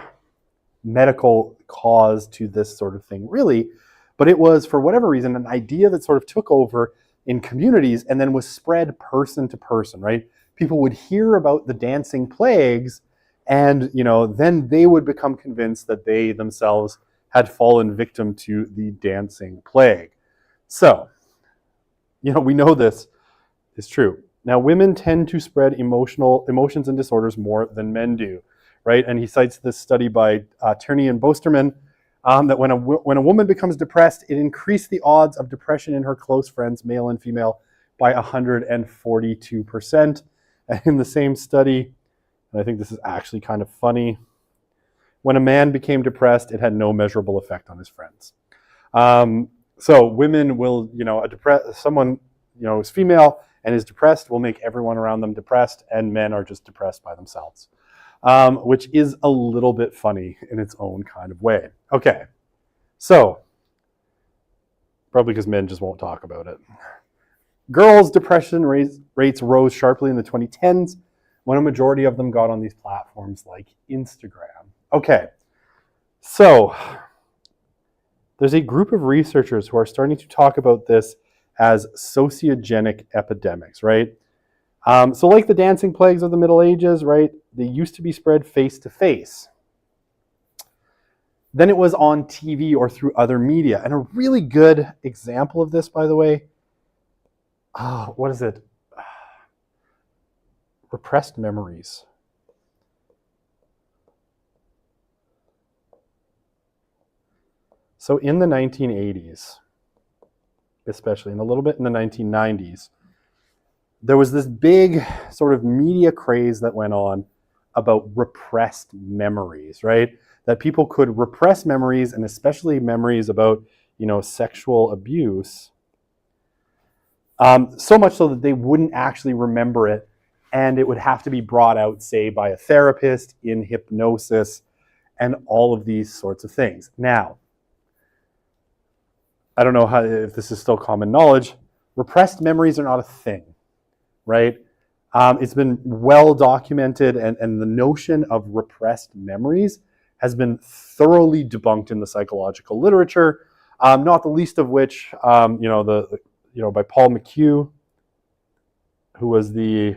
medical cause to this sort of thing really, but it was, for whatever reason, an idea that sort of took over in communities and then was spread person to person, right? People would hear about the dancing plagues and, then they would become convinced that they themselves had fallen victim to the dancing plague. So, we know this is true. Now, women tend to spread emotions and disorders more than men do, right? And he cites this study by Tierney and Bosterman that when a woman becomes depressed, it increased the odds of depression in her close friends, male and female, by 142%. And in the same study, and I think this is actually kind of funny, when a man became depressed, it had no measurable effect on his friends. So women will, someone, is female and is depressed will make everyone around them depressed, and men are just depressed by themselves, which is a little bit funny in its own kind of way. Okay, so probably because men just won't talk about it. Girls' depression rates rose sharply in the 2010s when a majority of them got on these platforms like Instagram. Okay, so there's a group of researchers who are starting to talk about this as sociogenic epidemics, right? So like the dancing plagues of the Middle Ages, right? They used to be spread face to face. Then it was on TV or through other media. And a really good example of this, by the way, what is it? Repressed memories. So in the 1980s, especially, and a little bit in the 1990s, there was this big sort of media craze that went on about repressed memories, right? That people could repress memories, and especially memories about, sexual abuse, so much so that they wouldn't actually remember it, and it would have to be brought out, say, by a therapist in hypnosis, and all of these sorts of things. Now, I don't know if this is still common knowledge, repressed memories are not a thing, right? It's been well documented, and the notion of repressed memories has been thoroughly debunked in the psychological literature, not the least of which, by Paul McHugh, who was the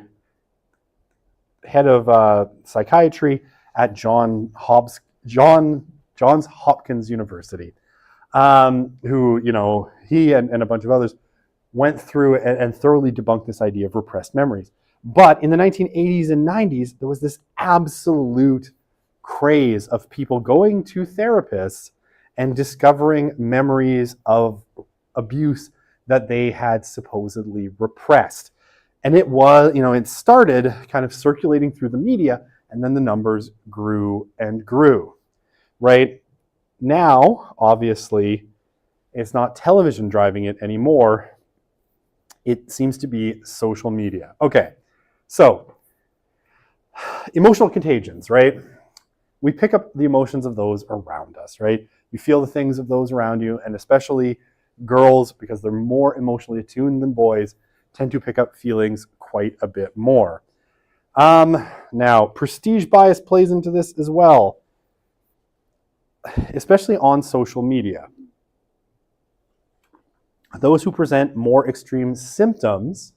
head of psychiatry at Johns Hopkins University. Who, he and a bunch of others went through and thoroughly debunked this idea of repressed memories. But in the 1980s and 90s, there was this absolute craze of people going to therapists and discovering memories of abuse that they had supposedly repressed. And it was, it started kind of circulating through the media, and then the numbers grew and grew, right? Now, obviously, it's not television driving it anymore. It seems to be social media. Okay, so emotional contagions, right? We pick up the emotions of those around us, right? You feel the things of those around you, and especially girls, because they're more emotionally attuned than boys, tend to pick up feelings quite a bit more. Now, prestige bias plays into this as well, especially on social media. Those who present more extreme symptoms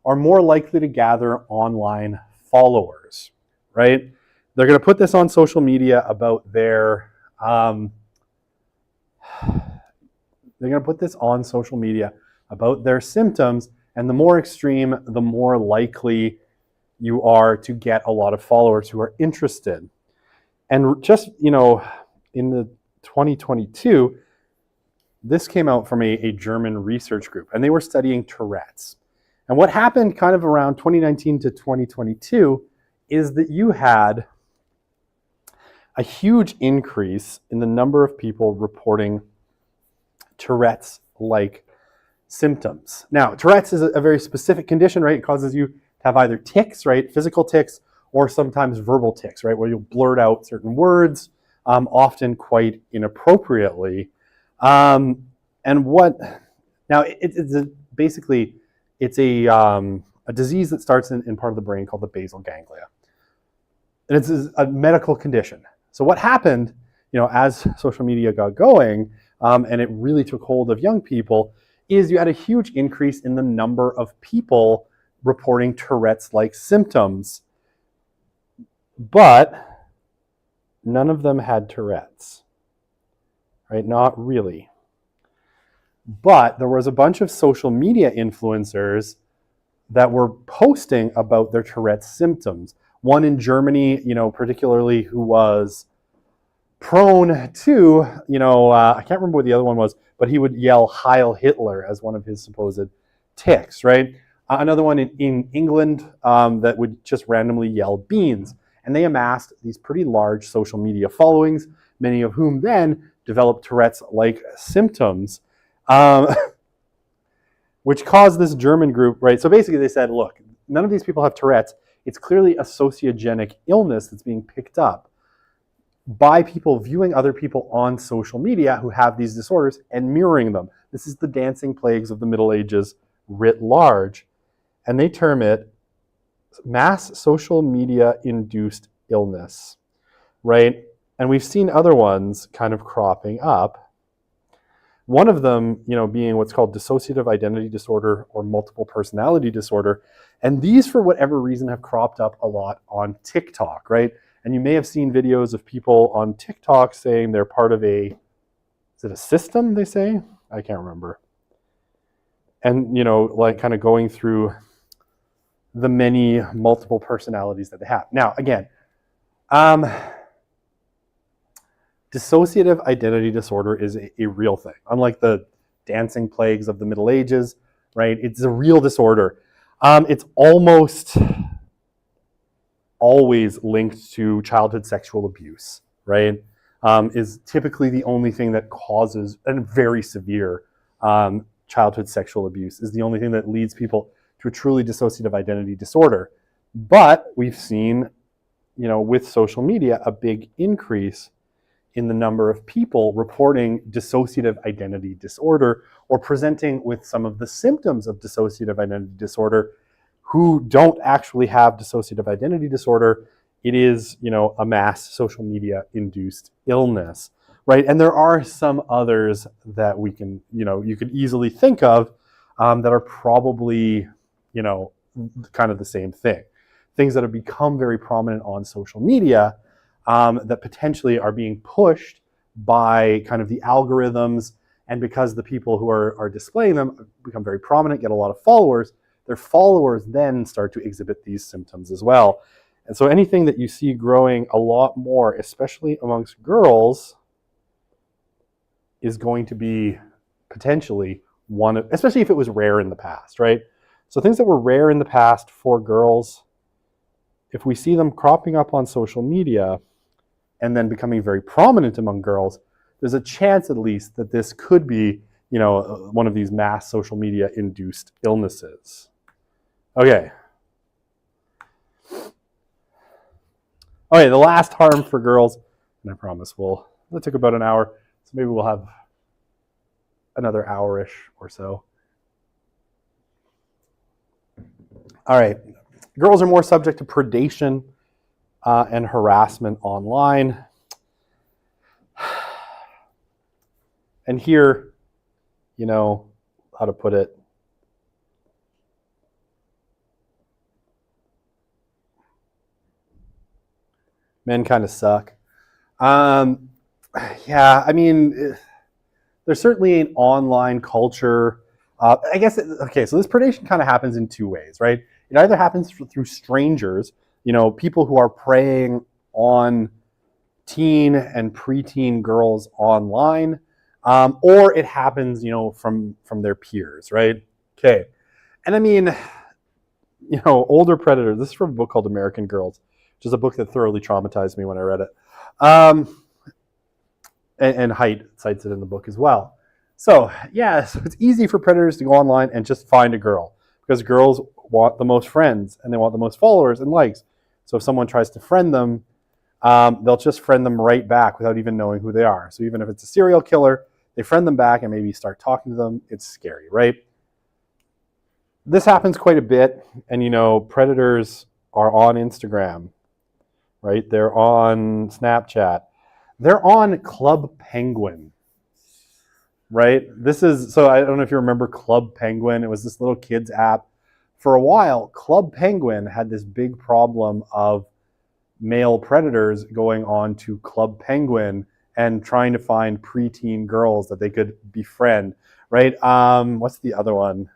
are more likely to gather online followers, right? They're going to put this on social media about their symptoms, and the more extreme, the more likely you are to get a lot of followers who are interested. And just, in the 2022, this came out from a German research group, and they were studying Tourette's. And what happened kind of around 2019 to 2022 is that you had a huge increase in the number of people reporting Tourette's-like symptoms. Now, Tourette's is a very specific condition, right? It causes you to have either tics, right, physical tics, or sometimes verbal tics, right, where you'll blurt out certain words, often quite inappropriately. Now, it's a disease that starts in part of the brain called the basal ganglia. And it's a medical condition. So what happened, as social media got going, and it really took hold of young people, is you had a huge increase in the number of people reporting Tourette's-like symptoms, but none of them had Tourette's, right? Not really. But there was a bunch of social media influencers that were posting about their Tourette's symptoms. One in Germany, particularly, who was prone to, I can't remember what the other one was, but he would yell Heil Hitler as one of his supposed tics, right? Another one in England that would just randomly yell beans. And they amassed these pretty large social media followings, many of whom then developed Tourette's-like symptoms, which caused this German group, right? So basically they said, look, none of these people have Tourette's. It's clearly a sociogenic illness that's being picked up by people viewing other people on social media who have these disorders and mirroring them. This is the dancing plagues of the Middle Ages writ large. And they term it mass social media induced illness, right? And we've seen other ones kind of cropping up. One of them, being what's called dissociative identity disorder or multiple personality disorder. And these, for whatever reason, have cropped up a lot on TikTok, right? And you may have seen videos of people on TikTok saying they're part of is it a system, they say? I can't remember. And, kind of going through the many multiple personalities that they have. Now, again, dissociative identity disorder is a real thing. Unlike the dancing plagues of the Middle Ages, right? It's a real disorder. It's almost always linked to childhood sexual abuse, right? Is typically the only thing that causes, and very severe childhood sexual abuse is the only thing that leads people to a truly dissociative identity disorder. But we've seen, with social media, a big increase in the number of people reporting dissociative identity disorder or presenting with some of the symptoms of dissociative identity disorder who don't actually have dissociative identity disorder. It is, a mass social media induced illness, right? And there are some others that we can, you could easily think of that are probably, kind of the same thing. Things that have become very prominent on social media that potentially are being pushed by kind of the algorithms, and because the people who are displaying them become very prominent, get a lot of followers, their followers then start to exhibit these symptoms as well. And so anything that you see growing a lot more, especially amongst girls, is going to be potentially one of, especially if it was rare in the past, right? So things that were rare in the past for girls, if we see them cropping up on social media and then becoming very prominent among girls, there's a chance at least that this could be, one of these mass social media induced illnesses. Okay. Okay, the last harm for girls, and I promise that took about an hour, so maybe we'll have another hour-ish or so. All right, girls are more subject to predation and harassment online. And here, how to put it, men kind of suck. Yeah, I mean, there's certainly an online culture. I guess, okay, so this predation kind of happens in two ways, right? It either happens through strangers, people who are preying on teen and preteen girls online, or it happens, from their peers, right? Okay, and I mean, older predators. This is from a book called American Girls, which is a book that thoroughly traumatized me when I read it. And Haidt cites it in the book as well. So yeah, so it's easy for predators to go online and just find a girl, because girls want the most friends and they want the most followers and likes. So if someone tries to friend them, they'll just friend them right back without even knowing who they are. So even if it's a serial killer, they friend them back and maybe start talking to them. It's scary, right? This happens quite a bit, and predators are on Instagram, right? They're on Snapchat. They're on Club Penguin, right? So I don't know if you remember Club Penguin. It was this little kids app. For a while, Club Penguin had this big problem of male predators going on to Club Penguin and trying to find preteen girls that they could befriend, right? What's the other one?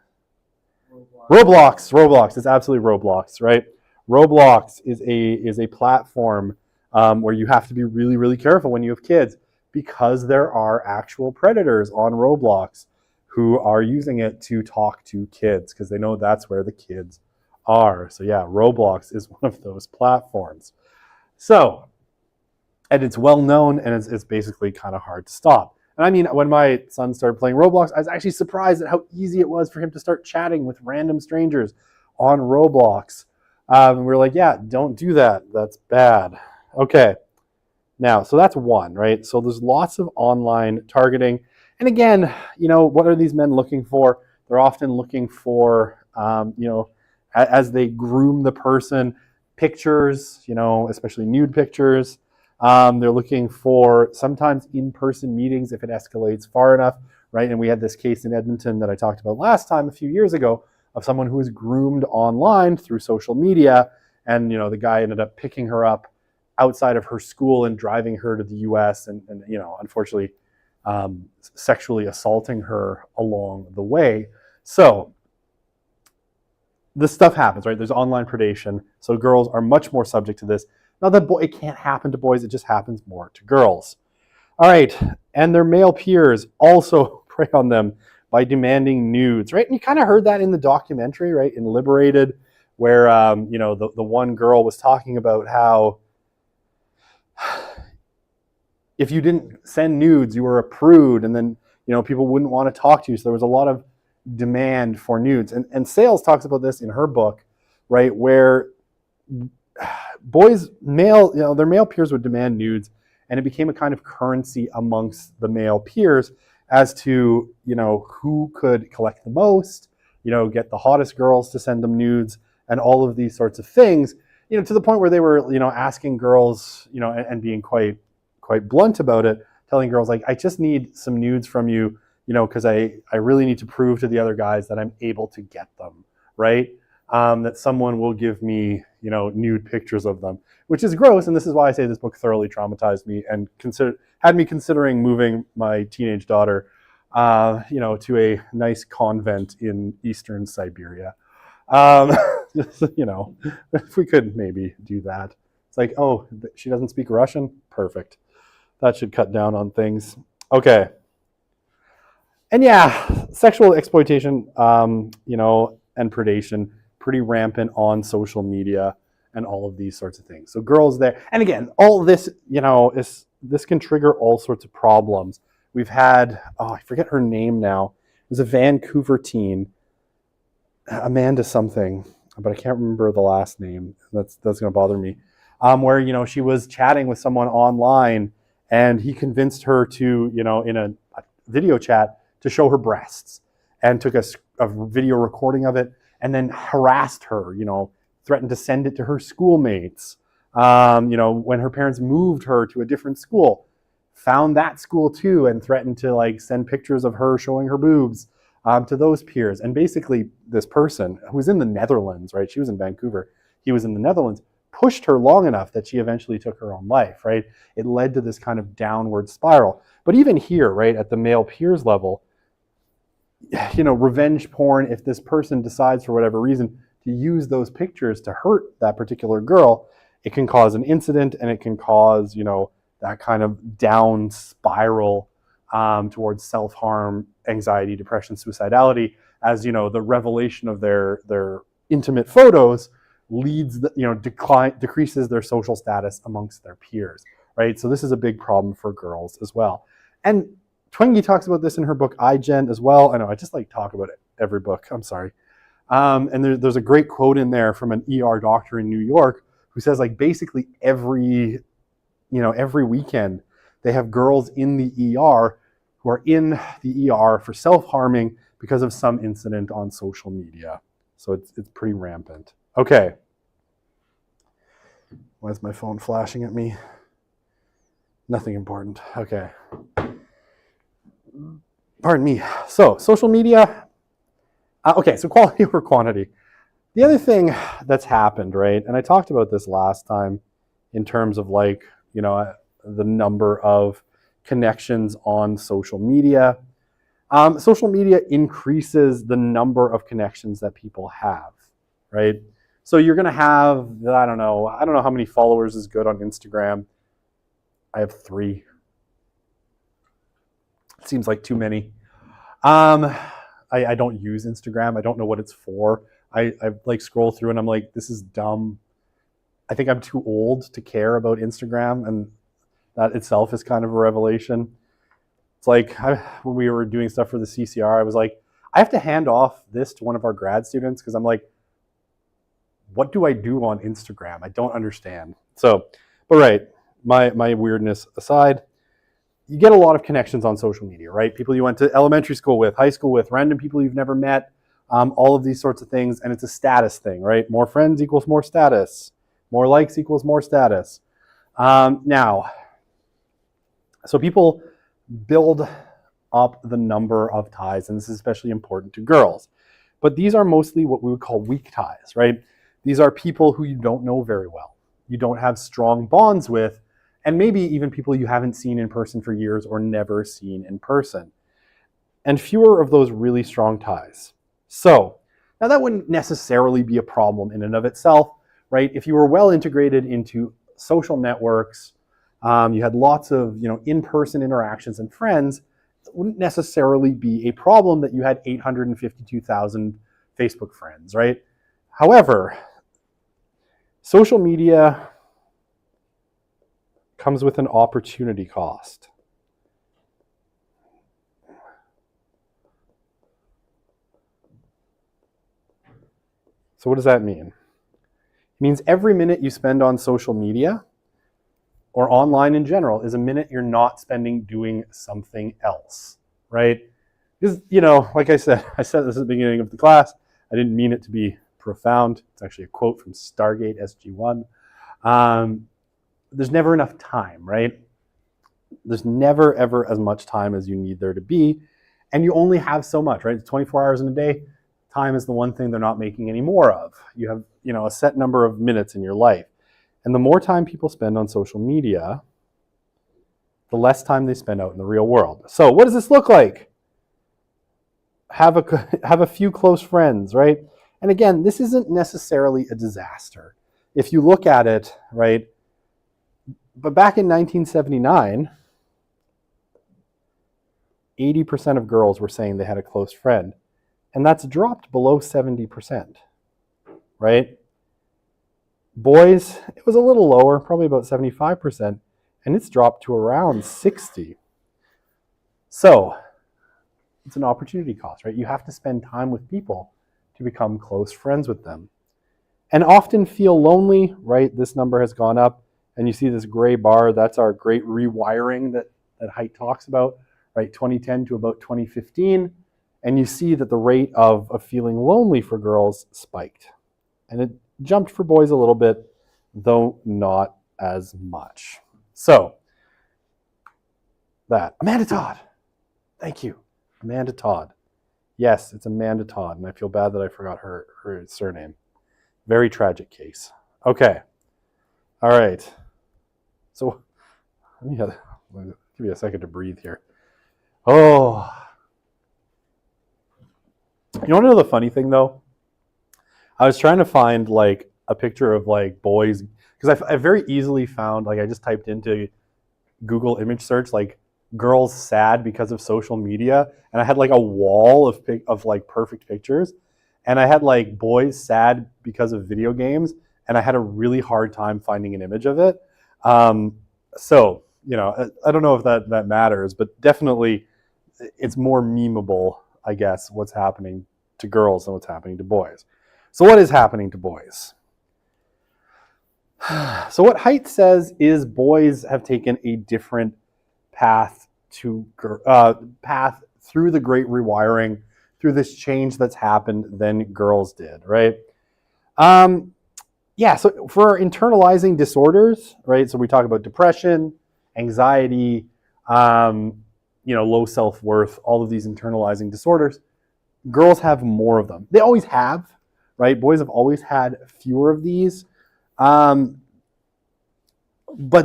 Roblox. It's absolutely Roblox, right? Roblox is a platform where you have to be really, really careful when you have kids, because there are actual predators on Roblox who are using it to talk to kids because they know that's where the kids are. So yeah, Roblox is one of those platforms. So, and it's well known, and it's basically kind of hard to stop. And I mean, when my son started playing Roblox, I was actually surprised at how easy it was for him to start chatting with random strangers on Roblox. And we were like, yeah, don't do that. That's bad. Okay. Now, so that's one, right? So there's lots of online targeting. And again, what are these men looking for? They're often looking for, as they groom the person, pictures, especially nude pictures. They're looking for sometimes in-person meetings if it escalates far enough, right? And we had this case in Edmonton that I talked about last time a few years ago of someone who was groomed online through social media. And, the guy ended up picking her up outside of her school and driving her to the US and unfortunately, sexually assaulting her along the way. So this stuff happens, right? There's online predation. So girls are much more subject to this. Not that it can't happen to boys, it just happens more to girls. All right, and their male peers also prey on them by demanding nudes, right? And you kind of heard that in the documentary, right? In Liberated, where the one girl was talking about how if you didn't send nudes, you were a prude, and then people wouldn't want to talk to you. So there was a lot of demand for nudes, and Sales talks about this in her book, right? Where boys, their male peers would demand nudes, and it became a kind of currency amongst the male peers as to who could collect the most, get the hottest girls to send them nudes, and all of these sorts of things, to the point where they were asking girls, and being quite blunt about it, telling girls like, I just need some nudes from you, because I really need to prove to the other guys that I'm able to get them, right? That someone will give me, nude pictures of them, which is gross. And this is why I say this book thoroughly traumatized me and had me considering moving my teenage daughter, to a nice convent in Eastern Siberia. Just, if we could maybe do that. It's like, oh, she doesn't speak Russian? Perfect. That should cut down on things. Okay. And yeah, sexual exploitation, and predation, pretty rampant on social media and all of these sorts of things. So girls there, and again, all this, this can trigger all sorts of problems We've had, I forget her name now. It was a Vancouver teen, Amanda something, but I can't remember the last name. That's going to bother me. Where, she was chatting with someone online and he convinced her to, in a video chat to show her breasts and took a video recording of it and then harassed her, threatened to send it to her schoolmates. When her parents moved her to a different school, found that school too and threatened to send pictures of her showing her boobs to those peers. And basically this person who was in the Netherlands, right? She was in Vancouver. He was in the Netherlands, pushed her long enough that she eventually took her own life, right? It led to this kind of downward spiral. But even here, right, at the male peers level, revenge porn, if this person decides for whatever reason to use those pictures to hurt that particular girl, it can cause an incident and it can cause, that kind of down spiral towards self-harm, anxiety, depression, suicidality, as, the revelation of their intimate photos leads, decreases their social status amongst their peers, right? So this is a big problem for girls as well. And Twenge talks about this in her book, iGen, as well. I know, I just talk about it every book. I'm sorry. And there's a great quote in there from an ER doctor in New York who says, basically every weekend they have girls in the ER who are in the ER for self-harming because of some incident on social media. So it's pretty rampant. Okay. Why is my phone flashing at me? Nothing important. Okay. Pardon me. So social media. Okay, so quality over quantity. The other thing that's happened, right, and I talked about this last time in terms of the number of connections on social media. Social media increases the number of connections that people have, right? So you're going to have, I don't know how many followers is good on Instagram. I have 3. It seems like too many. I don't use Instagram. I don't know what it's for. I scroll through and I'm like, this is dumb. I think I'm too old to care about Instagram, and that itself is kind of a revelation. It's when we were doing stuff for the CCR, I was like, I have to hand off this to one of our grad students because I'm like, what do I do on Instagram? I don't understand. So, but right, my weirdness aside, you get a lot of connections on social media, right? People you went to elementary school with, high school with, random people you've never met, all of these sorts of things. And it's a status thing, right? More friends equals more status. More likes equals more status. Now, so people build up the number of ties, and this is especially important to girls. But these are mostly what we would call weak ties, right? These are people who you don't know very well. You don't have strong bonds with, and maybe even people you haven't seen in person for years or never seen in person. And fewer of those really strong ties. So, now that wouldn't necessarily be a problem in and of itself, right? If you were well integrated into social networks, you had lots of in-person interactions and friends, it wouldn't necessarily be a problem that you had 852,000 Facebook friends, right? However, social media comes with an opportunity cost. So what does that mean? It means every minute you spend on social media or online in general is a minute you're not spending doing something else, right? Because, like I said this at the beginning of the class, I didn't mean it to be profound. It's actually a quote from Stargate SG-1. There's never enough time, right? There's never, ever as much time as you need there to be. And you only have so much, right? It's 24 hours in a day. Time is the one thing they're not making any more of. You have, a set number of minutes in your life. And the more time people spend on social media, the less time they spend out in the real world. So what does this look like? Have a few close friends, right? And again, this isn't necessarily a disaster. If you look at it, right? But back in 1979, 80% of girls were saying they had a close friend. And that's dropped below 70%, right? Boys, it was a little lower, probably about 75%, and it's dropped to around 60. So it's an opportunity cost, right? You have to spend time with people to become close friends with them. And often feel lonely, right? This number has gone up, and you see this gray bar. That's our great rewiring that Haidt talks about, right? 2010 to about 2015. And you see that the rate of feeling lonely for girls spiked. And it jumped for boys a little bit, though not as much. So, that. Amanda Todd. Thank you. Amanda Todd. Yes, it's Amanda Todd, and I feel bad that I forgot her surname. Very tragic case. Okay. All right. So, let me give you a second to breathe here. Oh. You want to know the funny thing, though? I was trying to find, like, a picture of, like, boys, because I very easily found, like, I just typed into Google image search, like, girls sad because of social media, and I had like a wall of like perfect pictures, and I had like boys sad because of video games, and I had a really hard time finding an image of it. So you know, I don't know if that matters, but definitely it's more memeable, I guess, what's happening to girls than what's happening to boys. So what is happening to boys? So what Haidt says is boys have taken a different path through the great rewiring, through this change that's happened than girls did, right? Yeah, so for internalizing disorders, right? So we talk about depression, anxiety, low self-worth, all of these internalizing disorders. Girls have more of them. They always have, right? Boys have always had fewer of these, but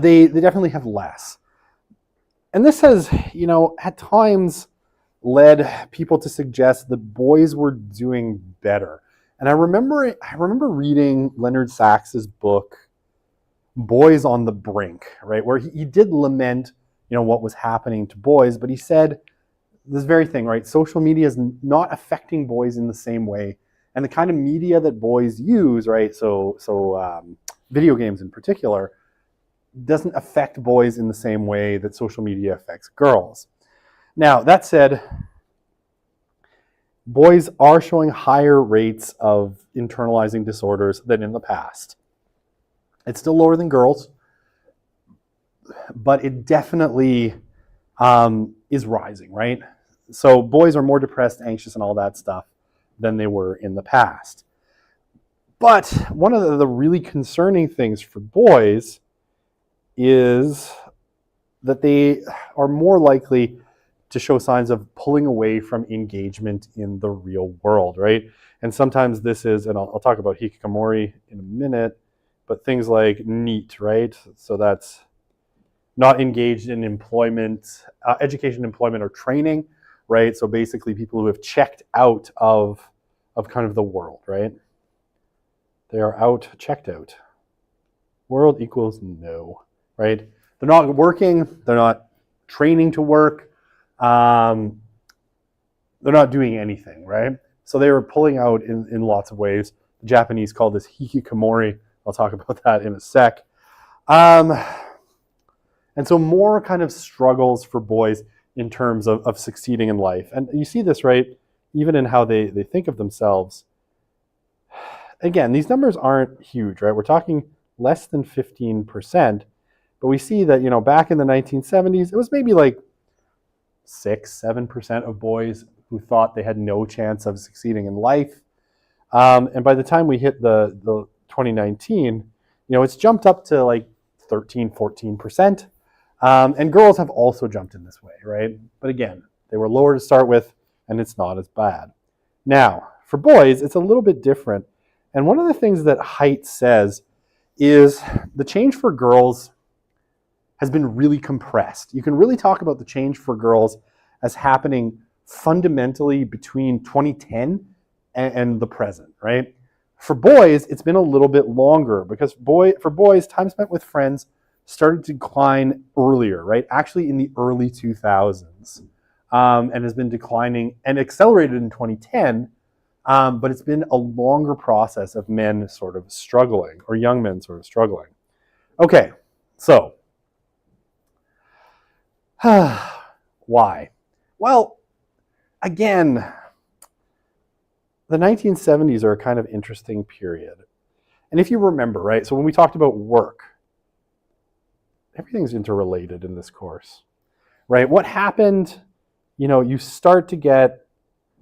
they definitely have less. And this has, at times led people to suggest that boys were doing better. And I remember reading Leonard Sax's book, Boys on the Brink, right, where he did lament, what was happening to boys, but he said this very thing, right? Social media is not affecting boys in the same way, and the kind of media that boys use, right? So video games in particular, doesn't affect boys in the same way that social media affects girls. Now, that said, boys are showing higher rates of internalizing disorders than in the past. It's still lower than girls, but it definitely is rising, right? So boys are more depressed, anxious, and all that stuff than they were in the past. But one of the really concerning things for boys is that they are more likely to show signs of pulling away from engagement in the real world, right? And sometimes this is, and I'll talk about hikikomori in a minute, but things like NEET, right? So that's not engaged in employment, education, employment, or training, right? So basically people who have checked out of kind of the world, right? They are checked out. World equals no. Right? They're not working. They're not training to work. They're not doing anything, right? So they were pulling out in lots of ways. The Japanese call this hikikomori. I'll talk about that in a sec. And so more kind of struggles for boys in terms of succeeding in life. And you see this, right, even in how they think of themselves. Again, these numbers aren't huge, right? We're talking less than 15%. But we see that, back in the 1970s, it was maybe like 6-7% of boys who thought they had no chance of succeeding in life. And by the time we hit the 2019, it's jumped up to like 13-14%. And girls have also jumped in this way, right? But again, they were lower to start with, and it's not as bad. Now, for boys, it's a little bit different. And one of the things that Haidt says is the change for girls has been really compressed. You can really talk about the change for girls as happening fundamentally between 2010 and the present, right? For boys, it's been a little bit longer because for boys, time spent with friends started to decline earlier, right? Actually in the early 2000s, and has been declining and accelerated in 2010, but it's been a longer process of men sort of struggling, or young men sort of struggling. Okay, so why? Well, again, the 1970s are a kind of interesting period. And if you remember, right, so when we talked about work, everything's interrelated in this course, right? What happened, you start to get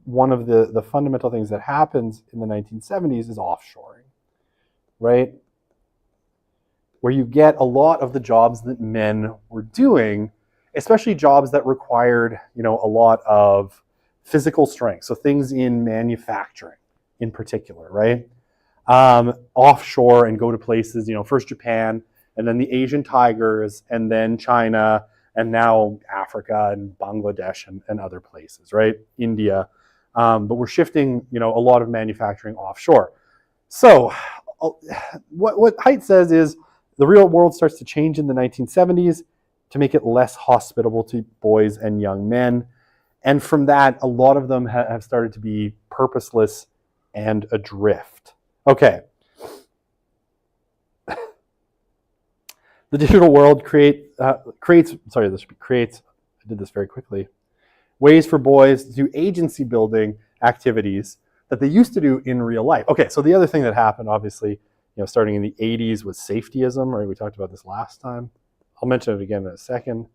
one of the fundamental things that happens in the 1970s is offshoring, right? Where you get a lot of the jobs that men were doing, especially jobs that required, a lot of physical strength. So things in manufacturing in particular, right? Offshore and go to places, first Japan, and then the Asian tigers, and then China, and now Africa and Bangladesh and other places, right? India. But we're shifting, a lot of manufacturing offshore. So what Haidt says is the real world starts to change in the 1970s to make it less hospitable to boys and young men. And from that, a lot of them have started to be purposeless and adrift. Okay. The digital world creates, I did this very quickly, ways for boys to do agency building activities that they used to do in real life. Okay, so the other thing that happened, obviously, starting in the 80s was safetyism, right? We talked about this last time. I'll mention it again in a second.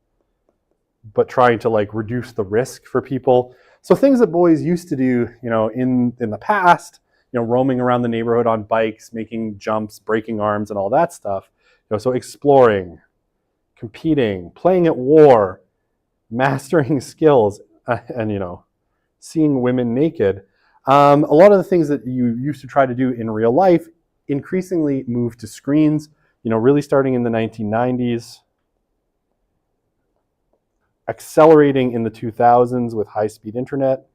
But trying to reduce the risk for people. So things that boys used to do, in the past, roaming around the neighborhood on bikes, making jumps, breaking arms, and all that stuff. So exploring, competing, playing at war, mastering skills, and seeing women naked. A lot of the things that you used to try to do in real life increasingly moved to screens. Really starting in the 1990s. Accelerating in the 2000s with high-speed internet,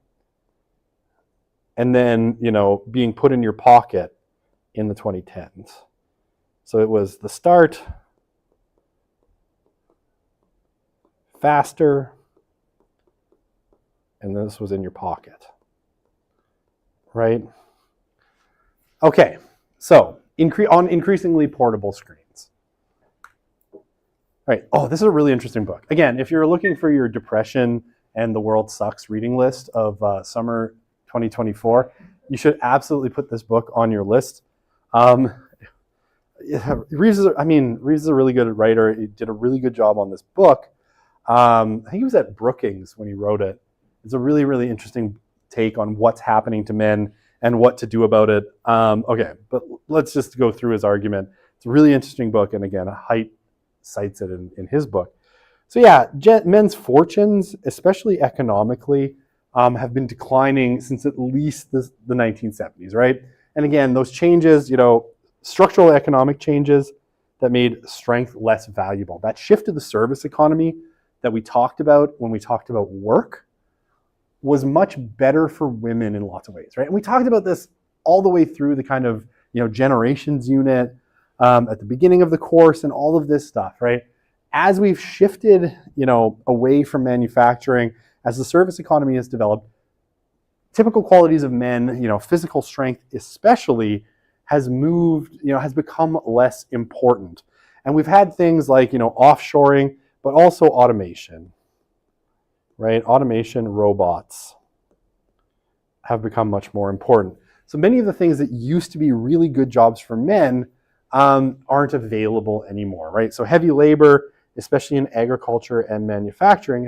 and then, being put in your pocket in the 2010s. So it was the start, faster, and this was in your pocket, right? Okay, so on increasingly portable screens. Right. Oh, this is a really interesting book. Again, if you're looking for your depression and the world sucks reading list of summer 2024, you should absolutely put this book on your list. Reeves is a really good writer. He did a really good job on this book. I think he was at Brookings when he wrote it. It's a really, really interesting take on what's happening to men and what to do about it. Okay, but let's just go through his argument. It's a really interesting book, and again, Haidt cites it in his book. So yeah, men's fortunes, especially economically, have been declining since at least the 1970s, right? And again, those changes, structural economic changes that made strength less valuable. That shift to the service economy that we talked about when we talked about work was much better for women in lots of ways, right? And we talked about this all the way through the kind of, generations unit at the beginning of the course and all of this stuff, right? As we've shifted, away from manufacturing, as the service economy has developed, typical qualities of men, physical strength especially, has moved, has become less important. And we've had things like, offshoring, but also automation, right? Automation, robots have become much more important. So many of the things that used to be really good jobs for men aren't available anymore, right? So heavy labor, especially in agriculture and manufacturing,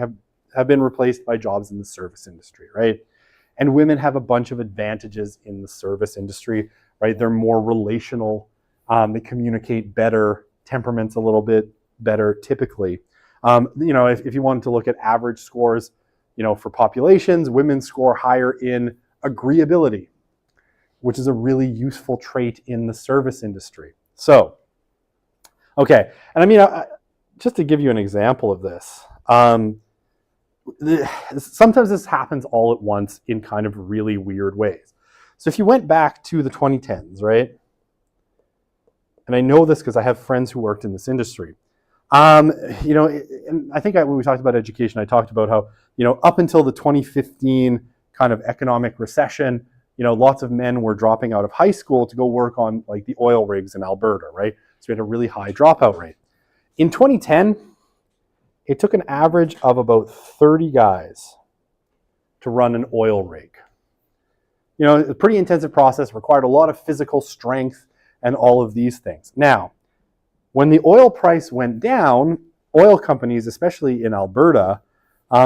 have been replaced by jobs in the service industry, right? And women have a bunch of advantages in the service industry, right? They're more relational, they communicate better, temperament's a little bit better typically. If you wanted to look at average scores, for populations, women score higher in agreeability, which is a really useful trait in the service industry. So, okay, and just to give you an example of this, sometimes this happens all at once in kind of really weird ways. So if you went back to the 2010s, right? And I know this because I have friends who worked in this industry. And I think when we talked about education, I talked about how, up until the 2015 kind of economic recession, lots of men were dropping out of high school to go work on like the oil rigs in Alberta, right? So we had a really high dropout rate. In 2010, it took an average of about 30 guys to run an oil rig. You know, a pretty intensive process, required a lot of physical strength and all of these things. Now, when the oil price went down, oil companies, especially in Alberta,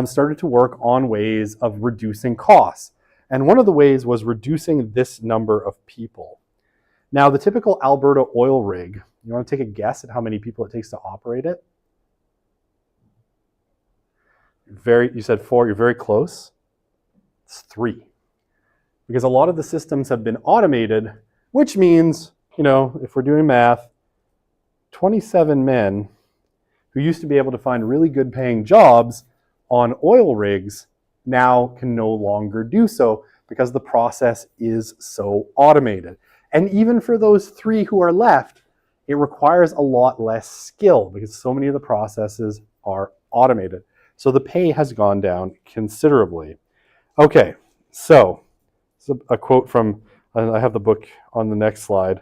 started to work on ways of reducing costs. And one of the ways was reducing this number of people. Now, the typical Alberta oil rig, you want to take a guess at how many people it takes to operate it? You said 4, you're very close. It's 3. Because a lot of the systems have been automated, which means, you know, if we're doing math, 27 men who used to be able to find really good paying jobs on oil rigs now can no longer do so because the process is so automated. And even for those 3 who are left, it requires a lot less skill because so many of the processes are automated. So the pay has gone down considerably. Okay, so a quote from, I have the book on the next slide,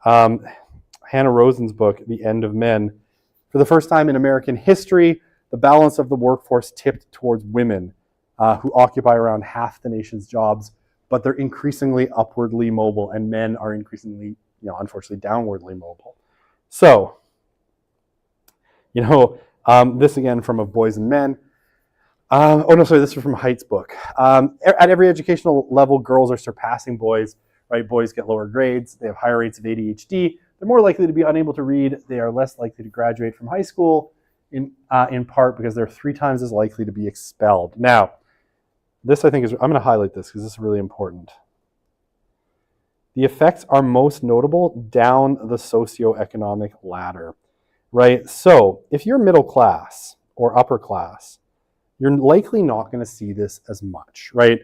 Hannah Rosen's book, The End of Men. For the first time in American history, the balance of the workforce tipped towards women, who occupy around half the nation's jobs, but they're increasingly upwardly mobile, and men are increasingly, you know, unfortunately, downwardly mobile. So, you know, this again from Of Boys and Men. This is from Height's book. At every educational level, girls are surpassing boys, right? Boys get lower grades, they have higher rates of ADHD, they're more likely to be unable to read, they are less likely to graduate from high school, in part because they're 3 times as likely to be expelled. Now, this I think is, I'm going to highlight this because this is really important. The effects are most notable down the socioeconomic ladder, right? So if you're middle class or upper class, you're likely not going to see this as much, right?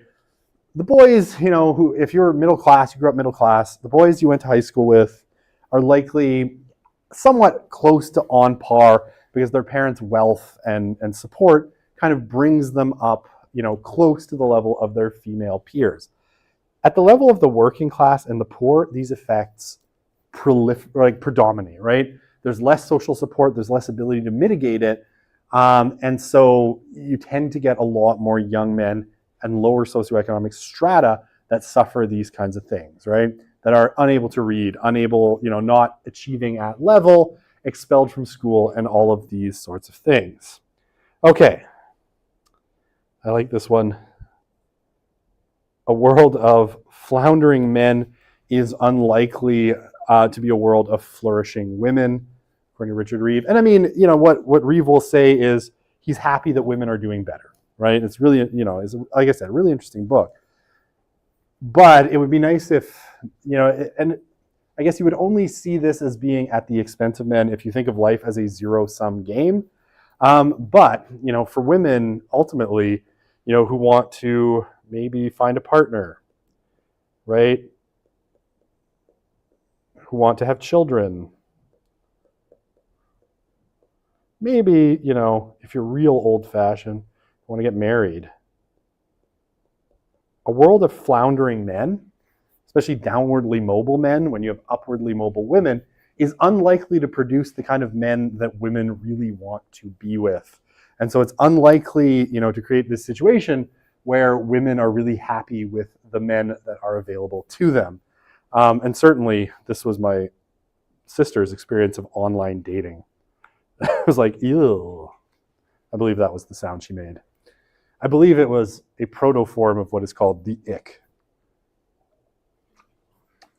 The boys, you know, who, if you're middle class, you grew up middle class, the boys you went to high school with are likely somewhat close to on par because their parents' wealth and support kind of brings them up, you know, close to the level of their female peers. At the level of the working class and the poor, these effects predominate, right? There's less social support, there's less ability to mitigate it, and so you tend to get a lot more young men and lower socioeconomic strata that suffer these kinds of things, right? That are unable to read, unable, you know, not achieving at level, expelled from school, and all of these sorts of things. Okay, I like this one. A world of floundering men is unlikely to be a world of flourishing women, according to Richard Reeve. And I mean, you know, what Reeve will say is he's happy that women are doing better, right? It's really, you know, is, like I said, a really interesting book. But it would be nice if, you know, and I guess you would only see this as being at the expense of men if you think of life as a zero-sum game. But, you know, for women, ultimately, you know, who want to maybe find a partner, right? Who want to have children. Maybe, you know, if you're real old-fashioned, want to get married. A world of floundering men, especially downwardly mobile men, when you have upwardly mobile women, is unlikely to produce the kind of men that women really want to be with. And so it's unlikely, you know, to create this situation where women are really happy with the men that are available to them. And certainly this was my sister's experience of online dating. It was like, ew. I believe that was the sound she made. I believe it was a proto-form of what is called the ick.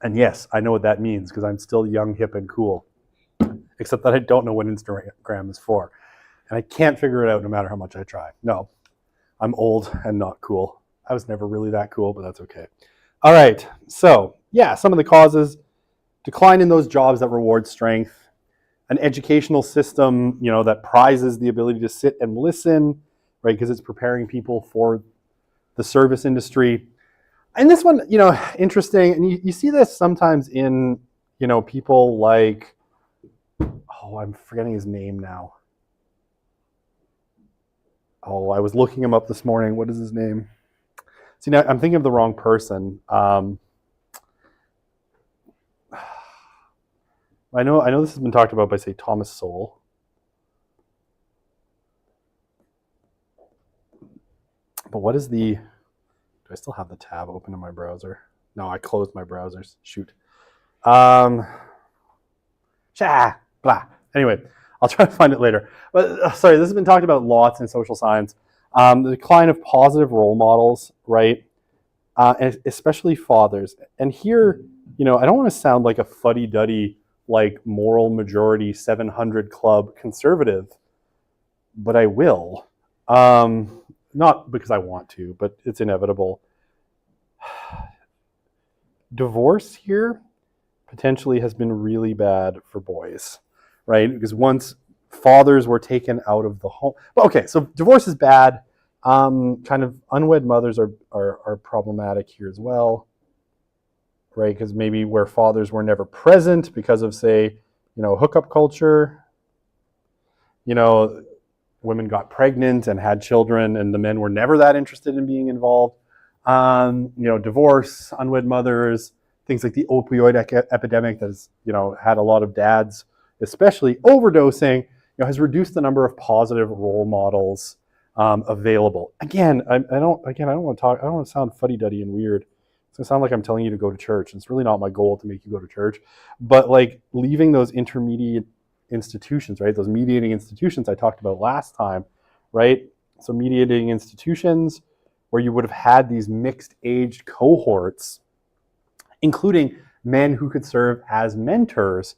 And yes, I know what that means because I'm still young, hip, and cool. Except that I don't know what Instagram is for. And I can't figure it out no matter how much I try. No, I'm old and not cool. I was never really that cool, but that's okay. All right, so yeah, some of the causes: decline in those jobs that reward strength, an educational system, you know, that prizes the ability to sit and listen, right? Because it's preparing people for the service industry. And this one, you know, interesting, and you see this sometimes in, you know, people like, oh, I'm forgetting his name now. Oh, I was looking him up this morning. What is his name? See, now I'm thinking of the wrong person. I know this has been talked about by, say, Thomas Sowell. But what is the I still have the tab open in my browser? No, I closed my browsers. Shoot. Blah. Anyway, I'll try to find it later. But sorry, this has been talked about lots in social science. The decline of positive role models, right? And especially fathers. And here, I don't want to sound like a fuddy-duddy, like moral majority 700 club conservative, but I will. Not because I want to, but it's inevitable. Divorce here potentially has been really bad for boys, right? Because once fathers were taken out of the home. But okay, so divorce is bad. Kind of unwed mothers are problematic here as well, right? Because maybe where fathers were never present because of, say, hookup culture, women got pregnant and had children and the men were never that interested in being involved. Divorce, unwed mothers, things like the opioid epidemic that has, had a lot of dads, especially overdosing, has reduced the number of positive role models available. Again, I don't want to talk. I don't want to sound fuddy-duddy and weird. It's gonna sound like I'm telling you to go to church. It's really not my goal to make you go to church, but like leaving those intermediate institutions, right? Those mediating institutions I talked about last time, right? So mediating institutions where you would have had these mixed aged cohorts, including men who could serve as mentors,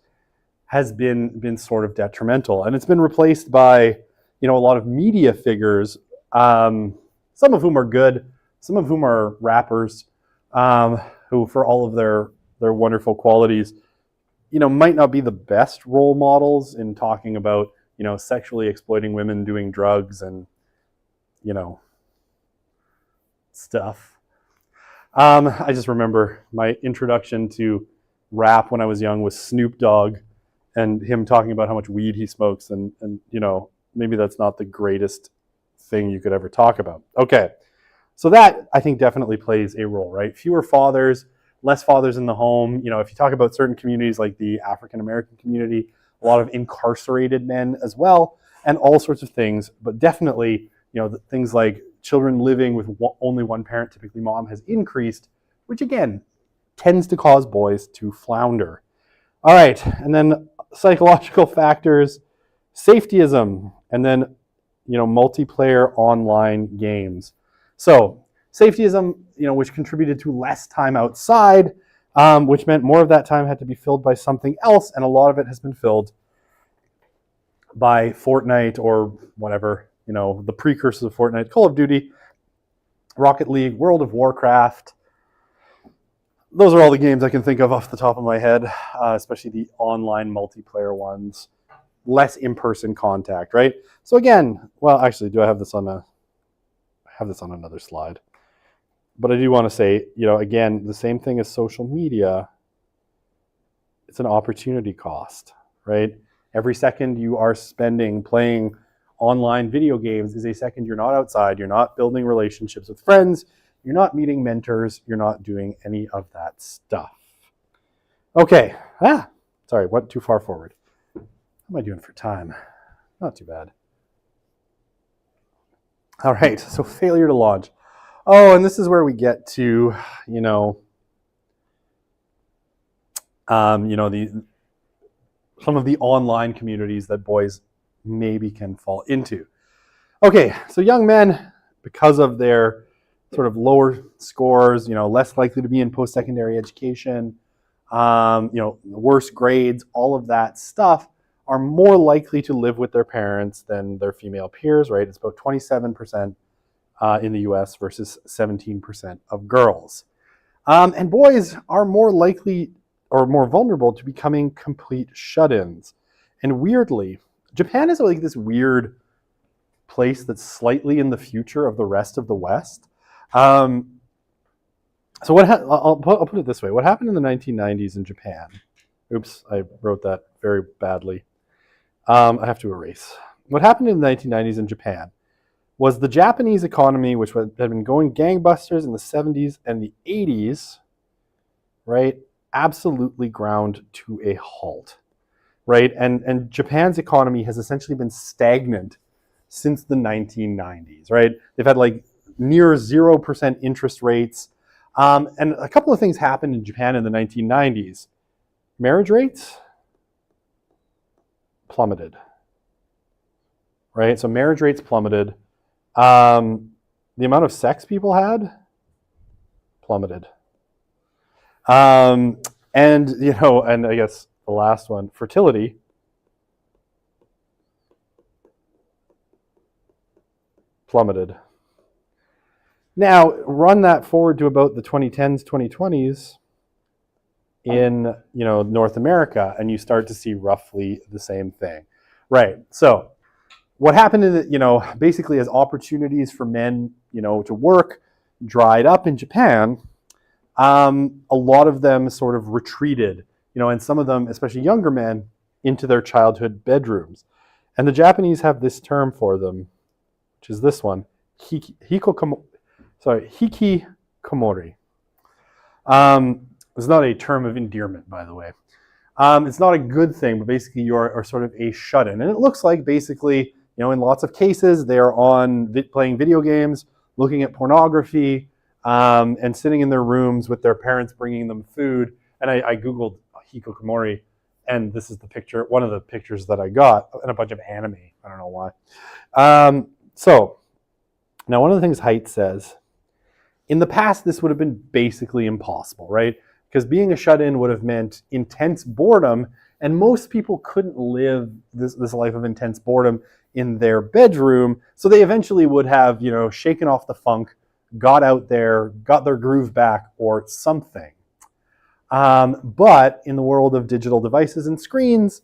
has been sort of detrimental. And it's been replaced by, a lot of media figures, some of whom are good, some of whom are rappers, who for all of their wonderful qualities, might not be the best role models in talking about, sexually exploiting women, doing drugs and, stuff. I just remember my introduction to rap when I was young was Snoop Dogg and him talking about how much weed he smokes and maybe that's not the greatest thing you could ever talk about. Okay. So that I think definitely plays a role, right? Fewer fathers, less fathers in the home. If you talk about certain communities like the African American community, a lot of incarcerated men as well, and all sorts of things. But definitely, things like children living with only one parent, typically mom, has increased, which again tends to cause boys to flounder. All right, and then psychological factors, safetyism, and then multiplayer online games. So safetyism, which contributed to less time outside, which meant more of that time had to be filled by something else, and a lot of it has been filled by Fortnite or whatever, the precursors of Fortnite, Call of Duty, Rocket League, World of Warcraft. Those are all the games I can think of off the top of my head, especially the online multiplayer ones. Less in-person contact, right? So again, well, actually, do I have this on another slide? But I do want to say, again, the same thing as social media, it's an opportunity cost, right? Every second you are spending playing online video games is a second you're not outside, you're not building relationships with friends, you're not meeting mentors, you're not doing any of that stuff. Okay, sorry, went too far forward. How am I doing for time? Not too bad. All right, so failure to launch. Oh, and this is where we get to, some of the online communities that boys maybe can fall into. Okay, so young men, because of their sort of lower scores, less likely to be in post-secondary education, worse grades, all of that stuff, are more likely to live with their parents than their female peers, right? It's about 27% in the US versus 17% of girls. And boys are more likely or more vulnerable to becoming complete shut-ins. And weirdly, Japan is like this weird place that's slightly in the future of the rest of the West. So I'll put it this way. What happened in the 1990s in Japan? Oops, I wrote that very badly. I have to erase. What happened in the 1990s in Japan was the Japanese economy, which had been going gangbusters in the 70s and the 80s, right, absolutely ground to a halt, right? And Japan's economy has essentially been stagnant since the 1990s, right? They've had like near 0% interest rates. And a couple of things happened in Japan in the 1990s. Marriage rates plummeted, right? So marriage rates plummeted. The amount of sex people had plummeted. And, and I guess the last one, fertility plummeted. Now, run that forward to about the 2010s, 2020s in, North America, and you start to see roughly the same thing. Right. So what happened is that, basically as opportunities for men, to work dried up in Japan, a lot of them sort of retreated, and some of them, especially younger men, into their childhood bedrooms. And the Japanese have this term for them, which is this one, hikikomori. It's not a term of endearment, by the way. It's not a good thing, but basically you are sort of a shut-in. And it looks like basically, in lots of cases, they are playing video games, looking at pornography, and sitting in their rooms with their parents bringing them food. And I Googled hikikomori, and this is the picture, one of the pictures that I got, and a bunch of anime. I don't know why. So, now one of the things Haidt says, in the past, this would have been basically impossible, right? Because being a shut-in would have meant intense boredom, and most people couldn't live this life of intense boredom in their bedroom, so they eventually would have, shaken off the funk, got out there, got their groove back, or something. But in the world of digital devices and screens,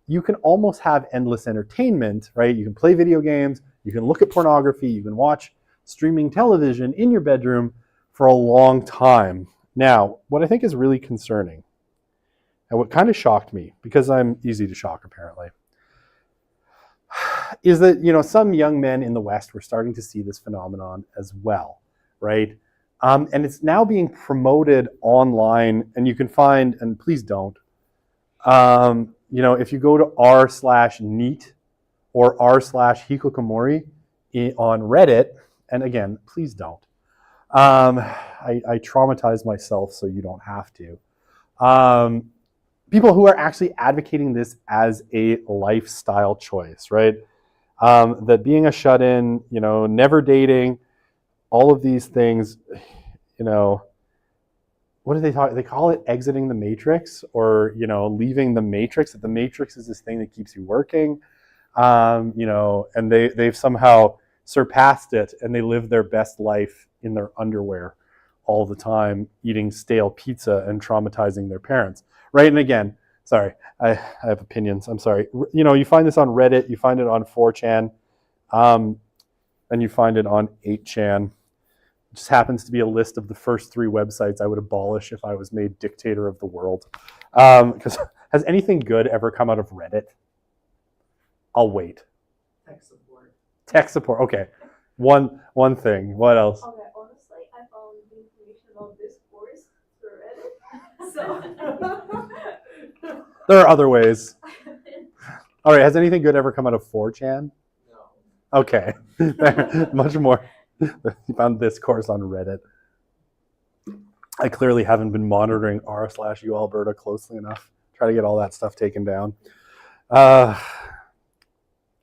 you can almost have endless entertainment, right? You can play video games, you can look at pornography, you can watch streaming television in your bedroom for a long time. Now, what I think is really concerning, and what kind of shocked me, because I'm easy to shock apparently, is that, some young men in the West were starting to see this phenomenon as well, right? And it's now being promoted online, and you can find, and please don't, if you go to r/neat or r/hikikomori on Reddit, and again, please don't. I traumatize myself so you don't have to. People who are actually advocating this as a lifestyle choice, right? That being a shut-in, never dating, all of these things, what do they talk? They call it exiting the matrix, or leaving the matrix. That the matrix is this thing that keeps you working, and they've somehow surpassed it, and they live their best life in their underwear all the time, eating stale pizza and traumatizing their parents, right? And again, sorry, I have opinions. I'm sorry. You find this on Reddit, you find it on 4chan, and you find it on 8chan. It just happens to be a list of the first 3 websites I would abolish if I was made dictator of the world. Because has anything good ever come out of Reddit? I'll wait. Tech support. Okay. One thing. What else? Okay, honestly, I found the information about this course through Reddit. There are other ways. All right. Has anything good ever come out of 4chan? No. Okay. Much more. You found this course on Reddit. I clearly haven't been monitoring r/U Alberta closely enough. Try to get all that stuff taken down. All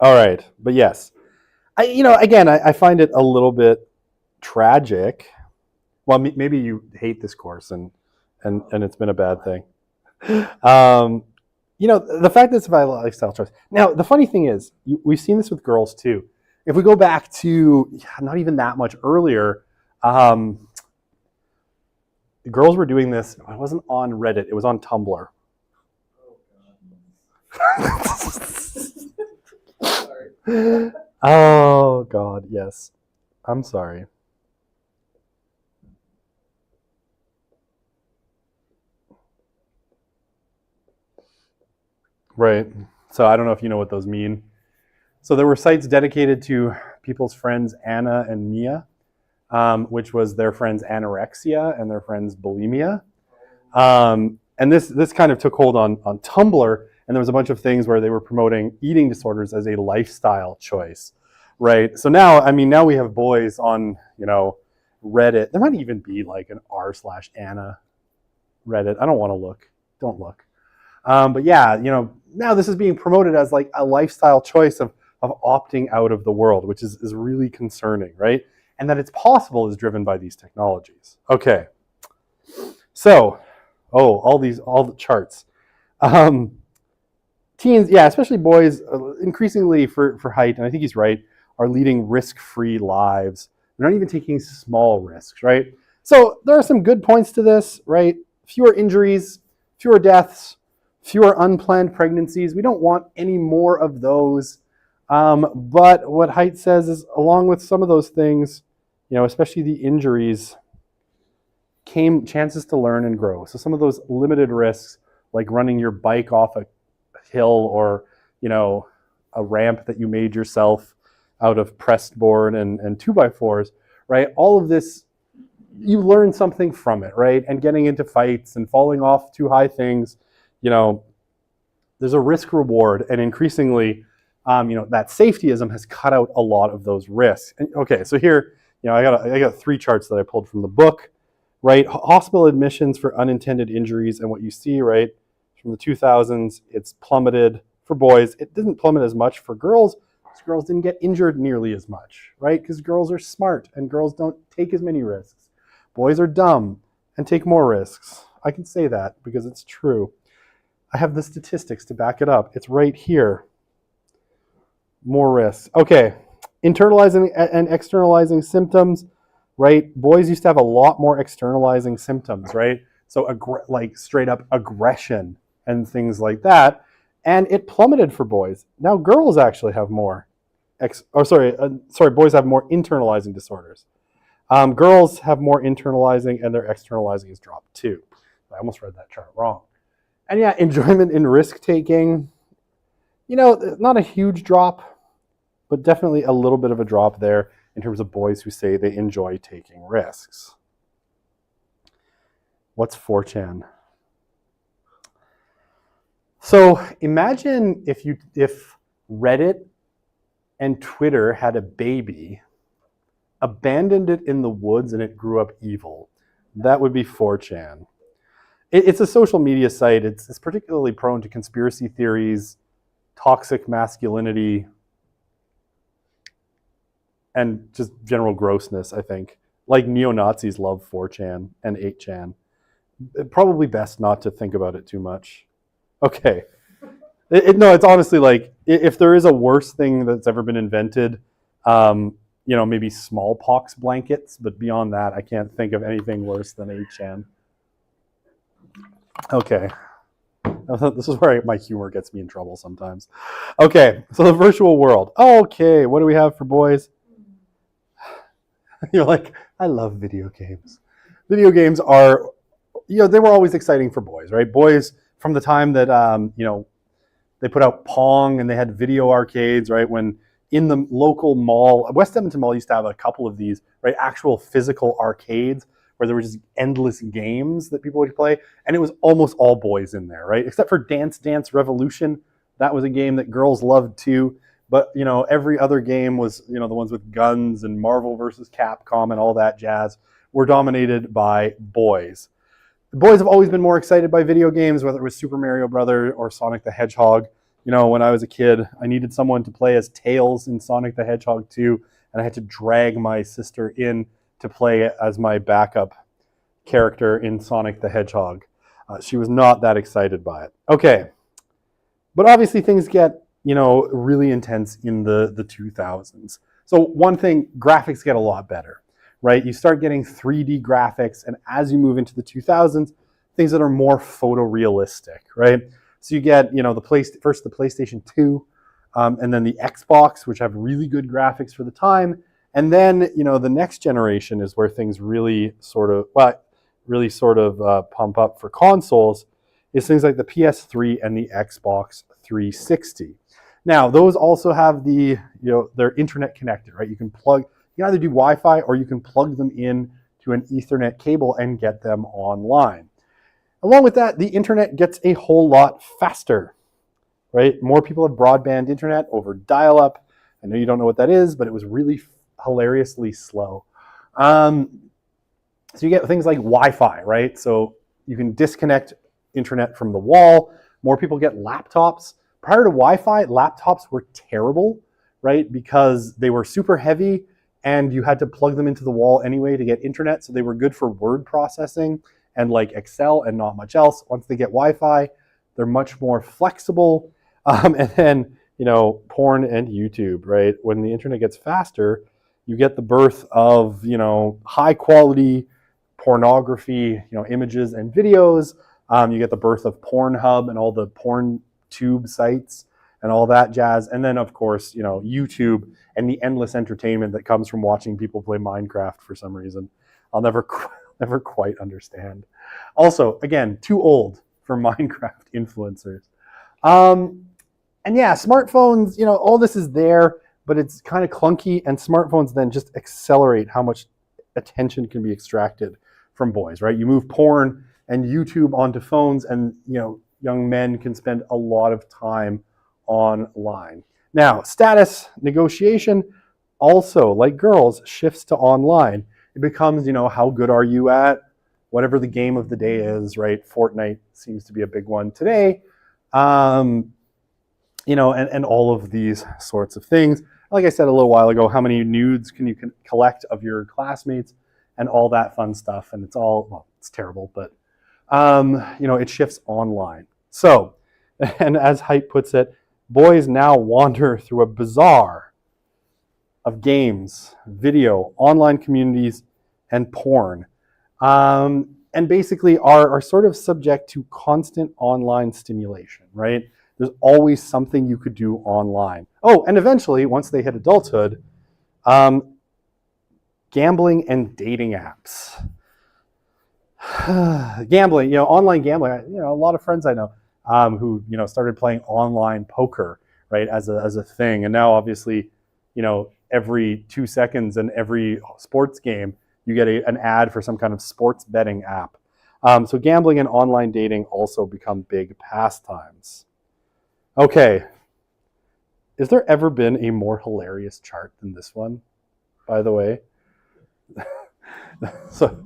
right. But yes. I find it a little bit tragic. Well, maybe you hate this course and it's been a bad thing. The fact that it's about lifestyle choice. Now, the funny thing is, we've seen this with girls too. If we go back to not even that much earlier, the girls were doing this. It wasn't on Reddit. It was on Tumblr. Sorry. Oh, God, yes. I'm sorry. Right. So I don't know if you know what those mean. So there were sites dedicated to people's friends Anna and Mia, which was their friends' anorexia and their friends' bulimia. And this kind of took hold on Tumblr, and there was a bunch of things where they were promoting eating disorders as a lifestyle choice, right? So now, I mean, now we have boys on, Reddit. There might even be like an r/Anna Reddit. I don't want to look. Don't look. But yeah, now this is being promoted as like a lifestyle choice of opting out of the world, which is really concerning, right? And that it's possible is driven by these technologies. Okay. So, all the charts. Teens, yeah, especially boys, increasingly for height, and I think he's right, are leading risk-free lives. They're not even taking small risks, right? So there are some good points to this, right? Fewer injuries, fewer deaths, fewer unplanned pregnancies. We don't want any more of those. But what Haidt says is, along with some of those things, especially the injuries, came chances to learn and grow. So some of those limited risks, like running your bike off a hill or, a ramp that you made yourself out of pressed board and 2x4s, right? All of this, you learn something from it, right? And getting into fights and falling off too high things, there's a risk reward, and increasingly, that safetyism has cut out a lot of those risks. And, okay, so here, I got 3 charts that I pulled from the book, right? Hospital admissions for unintended injuries, and what you see, right, from the 2000s, it's plummeted for boys. It didn't plummet as much for girls, because girls didn't get injured nearly as much, right? Because girls are smart and girls don't take as many risks. Boys are dumb and take more risks. I can say that because it's true. I have the statistics to back it up. It's right here. More risks. Okay, internalizing and externalizing symptoms, right? Boys used to have a lot more externalizing symptoms, right? So like straight up aggression and things like that. And it plummeted for boys. Now girls actually have more. Boys have more internalizing disorders. Girls have more internalizing, and their externalizing has dropped too. I almost read that chart wrong. And yeah, enjoyment in risk taking, not a huge drop, but definitely a little bit of a drop there in terms of boys who say they enjoy taking risks. What's 4chan? So imagine if Reddit and Twitter had a baby, abandoned it in the woods, and it grew up evil. That would be 4chan. It's a social media site. It's particularly prone to conspiracy theories, toxic masculinity, and just general grossness, I think. Like neo-Nazis love 4chan and 8chan. Probably best not to think about it too much. Okay. No, it's honestly like, if there is a worse thing that's ever been invented, maybe smallpox blankets, but beyond that, I can't think of anything worse than 8chan. Okay. This is where my humor gets me in trouble sometimes. Okay, so the virtual world. Okay, what do we have for boys? You're like, I love video games. Video games are, they were always exciting for boys, right? Boys, from the time that, they put out Pong and they had video arcades, right? When in the local mall, West Edmonton Mall used to have a couple of these, right? Actual physical arcades where there were just endless games that people would play. And it was almost all boys in there, right? Except for Dance Dance Revolution. That was a game that girls loved too. But, every other game was, the ones with guns and Marvel versus Capcom and all that jazz were dominated by boys. The boys have always been more excited by video games, whether it was Super Mario Brothers or Sonic the Hedgehog. When I was a kid, I needed someone to play as Tails in Sonic the Hedgehog 2, and I had to drag my sister in to play as my backup character in Sonic the Hedgehog. She was not that excited by it. Okay. But obviously things get, really intense in the 2000s. So one thing, graphics get a lot better, right? You start getting 3D graphics, and as you move into the 2000s, things that are more photorealistic, right? So you get, first the PlayStation 2, and then the Xbox, which have really good graphics for the time. And then, the next generation is where things really sort of pump up for consoles, is things like the PS3 and the Xbox 360. Now, those also have they're internet connected, right? You can either do Wi-Fi or you can plug them in to an Ethernet cable and get them online. Along with that, the internet gets a whole lot faster, right? More people have broadband internet over dial-up, I know you don't know what that is, but it was really hilariously slow. So you get things like Wi-Fi, right? So you can disconnect internet from the wall. More people get laptops. Prior to Wi-Fi, laptops were terrible, right? Because they were super heavy and you had to plug them into the wall anyway to get internet. So they were good for word processing and like Excel and not much else. Once they get Wi-Fi, they're much more flexible. And then, porn and YouTube, right? When the internet gets faster, you get the birth of, high quality pornography, images and videos. You get the birth of Pornhub and all the porn tube sites and all that jazz. And then, of course, YouTube and the endless entertainment that comes from watching people play Minecraft for some reason. I'll never quite understand. Also, again, too old for Minecraft influencers. And yeah, smartphones, all this is there, but it's kind of clunky, and smartphones then just accelerate how much attention can be extracted from boys, right? You move porn and YouTube onto phones, and young men can spend a lot of time online. Now, status negotiation also, like girls, shifts to online. It becomes, how good are you at whatever the game of the day is, right? Fortnite seems to be a big one today. And all of these sorts of things. Like I said a little while ago, how many nudes can you collect of your classmates and all that fun stuff. And it's all, well, it's terrible, but, it shifts online. So, and as Hype puts it, boys now wander through a bazaar of games, video, online communities, and porn. And basically are sort of subject to constant online stimulation, right? There's always something you could do online. Oh, and eventually, once they hit adulthood, gambling and dating apps. Gambling, online gambling. A lot of friends I know who started playing online poker, right, as a thing, and now obviously, every 2 seconds in every sports game, you get an ad for some kind of sports betting app. So gambling and online dating also become big pastimes. Okay, has there ever been a more hilarious chart than this one, by the way? So,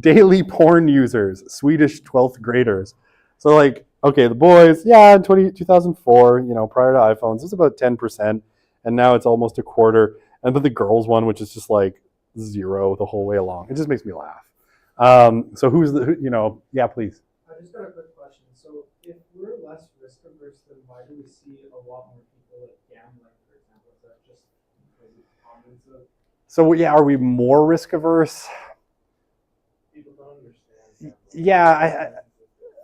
daily porn users, Swedish 12th graders. So the boys, in 2004, prior to iPhones, it was about 10%, and now it's almost a quarter. And then the girls one, which is just like 0 the whole way along. It just makes me laugh. So yeah, please. I just got a quick question. So if we're less risk averse, then why do we see a lot more people gambling, for example? Is that just because it's common to? So yeah, are we more risk averse? People don't understand. Yeah,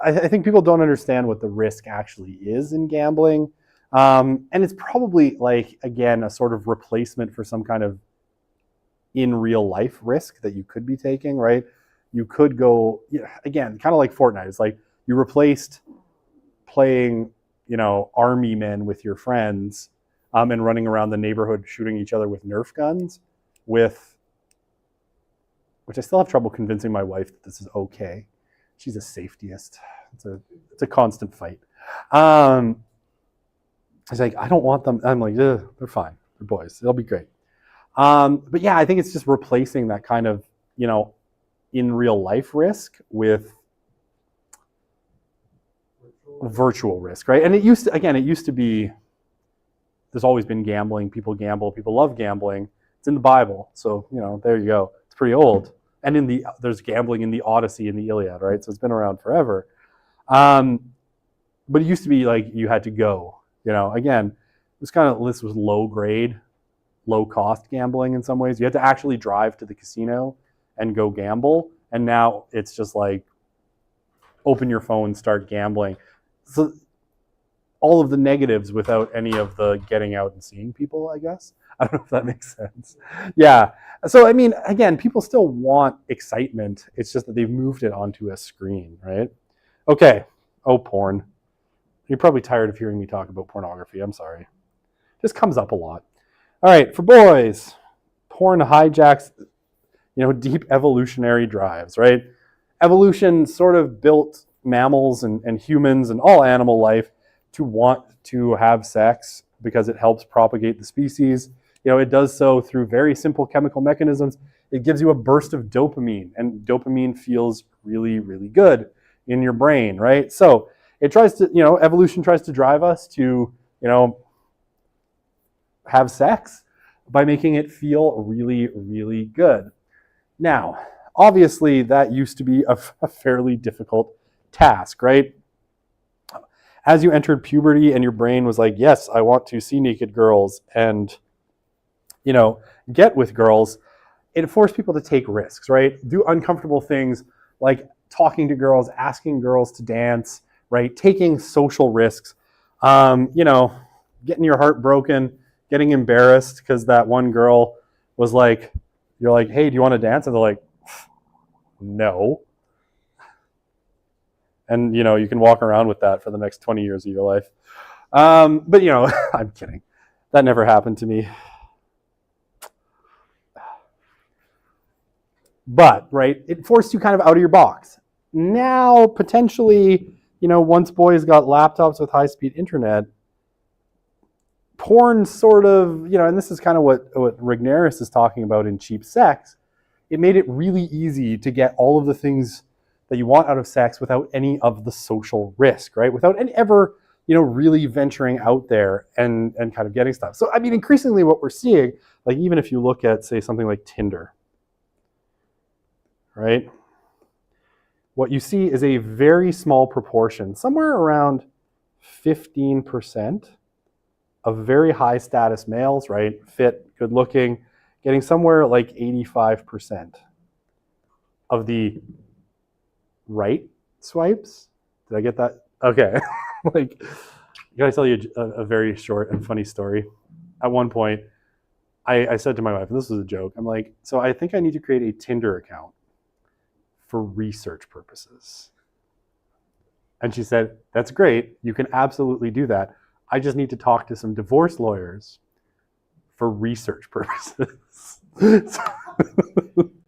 I think people don't understand what the risk actually is in gambling. And it's probably again, a sort of replacement for some kind of in real life risk that you could be taking, right? You could go, again, kind of like Fortnite. It's like you replaced playing, army men with your friends and running around the neighborhood shooting each other with Nerf guns with, which I still have trouble convincing my wife that this is okay. She's a safetyist. It's a constant fight. It's like, I don't want them. I'm like, they're fine. They're boys. They'll be great. But yeah, I think it's just replacing that kind of, in real life risk with virtual risk, right? And it used to be, there's always been gambling. People gamble. People love gambling. It's in the Bible. So, there you go. It's pretty old. And there's gambling in the Odyssey and the Iliad, right? So it's been around forever. But it used to be you had to go, again, this was low grade, low cost gambling in some ways. You had to actually drive to the casino and go gamble. And now it's just open your phone, start gambling. So all of the negatives without any of the getting out and seeing people, I guess. I don't know if that makes sense. Yeah. So, I mean, again, people still want excitement. It's just that they've moved it onto a screen, right? Okay. Oh, porn. You're probably tired of hearing me talk about pornography. I'm sorry. Just comes up a lot. All right. For boys, porn hijacks, deep evolutionary drives, right? Evolution sort of built mammals and humans and all animal life to want to have sex because it helps propagate the species. It does so through very simple chemical mechanisms. It gives you a burst of dopamine, and dopamine feels really, really good in your brain, right? So it tries to, evolution tries to drive us to, have sex by making it feel really, really good. Now, obviously, that used to be a fairly difficult task, right? As you entered puberty and your brain was like, yes, I want to see naked girls and, get with girls, it forced people to take risks, right? Do uncomfortable things like talking to girls, asking girls to dance, right? Taking social risks, getting your heart broken, getting embarrassed because that one girl was like, you're like, hey, do you want to dance? And they're like, no. And, you can walk around with that for the next 20 years of your life. But, I'm kidding. That never happened to me. But, right, it forced you kind of out of your box. Now, potentially, once boys got laptops with high-speed internet, porn sort of, and this is kind of what Rigneris is talking about in Cheap Sex, it made it really easy to get all of the things that you want out of sex without any of the social risk, right? Without any ever, really venturing out there and kind of getting stuff. So, I mean, increasingly what we're seeing, like even if you look at, say, something like Tinder, right? What you see is a very small proportion, somewhere around 15% of very high status males, right? Fit, good looking, getting somewhere like 85% of the right swipes. Did I get that? Okay. Can I tell you a very short and funny story? At one point, I said to my wife, and this was a joke, I'm like, so I think I need to create a Tinder account for research purposes. And she said, that's great. You can absolutely do that. I just need to talk to some divorce lawyers for research purposes. And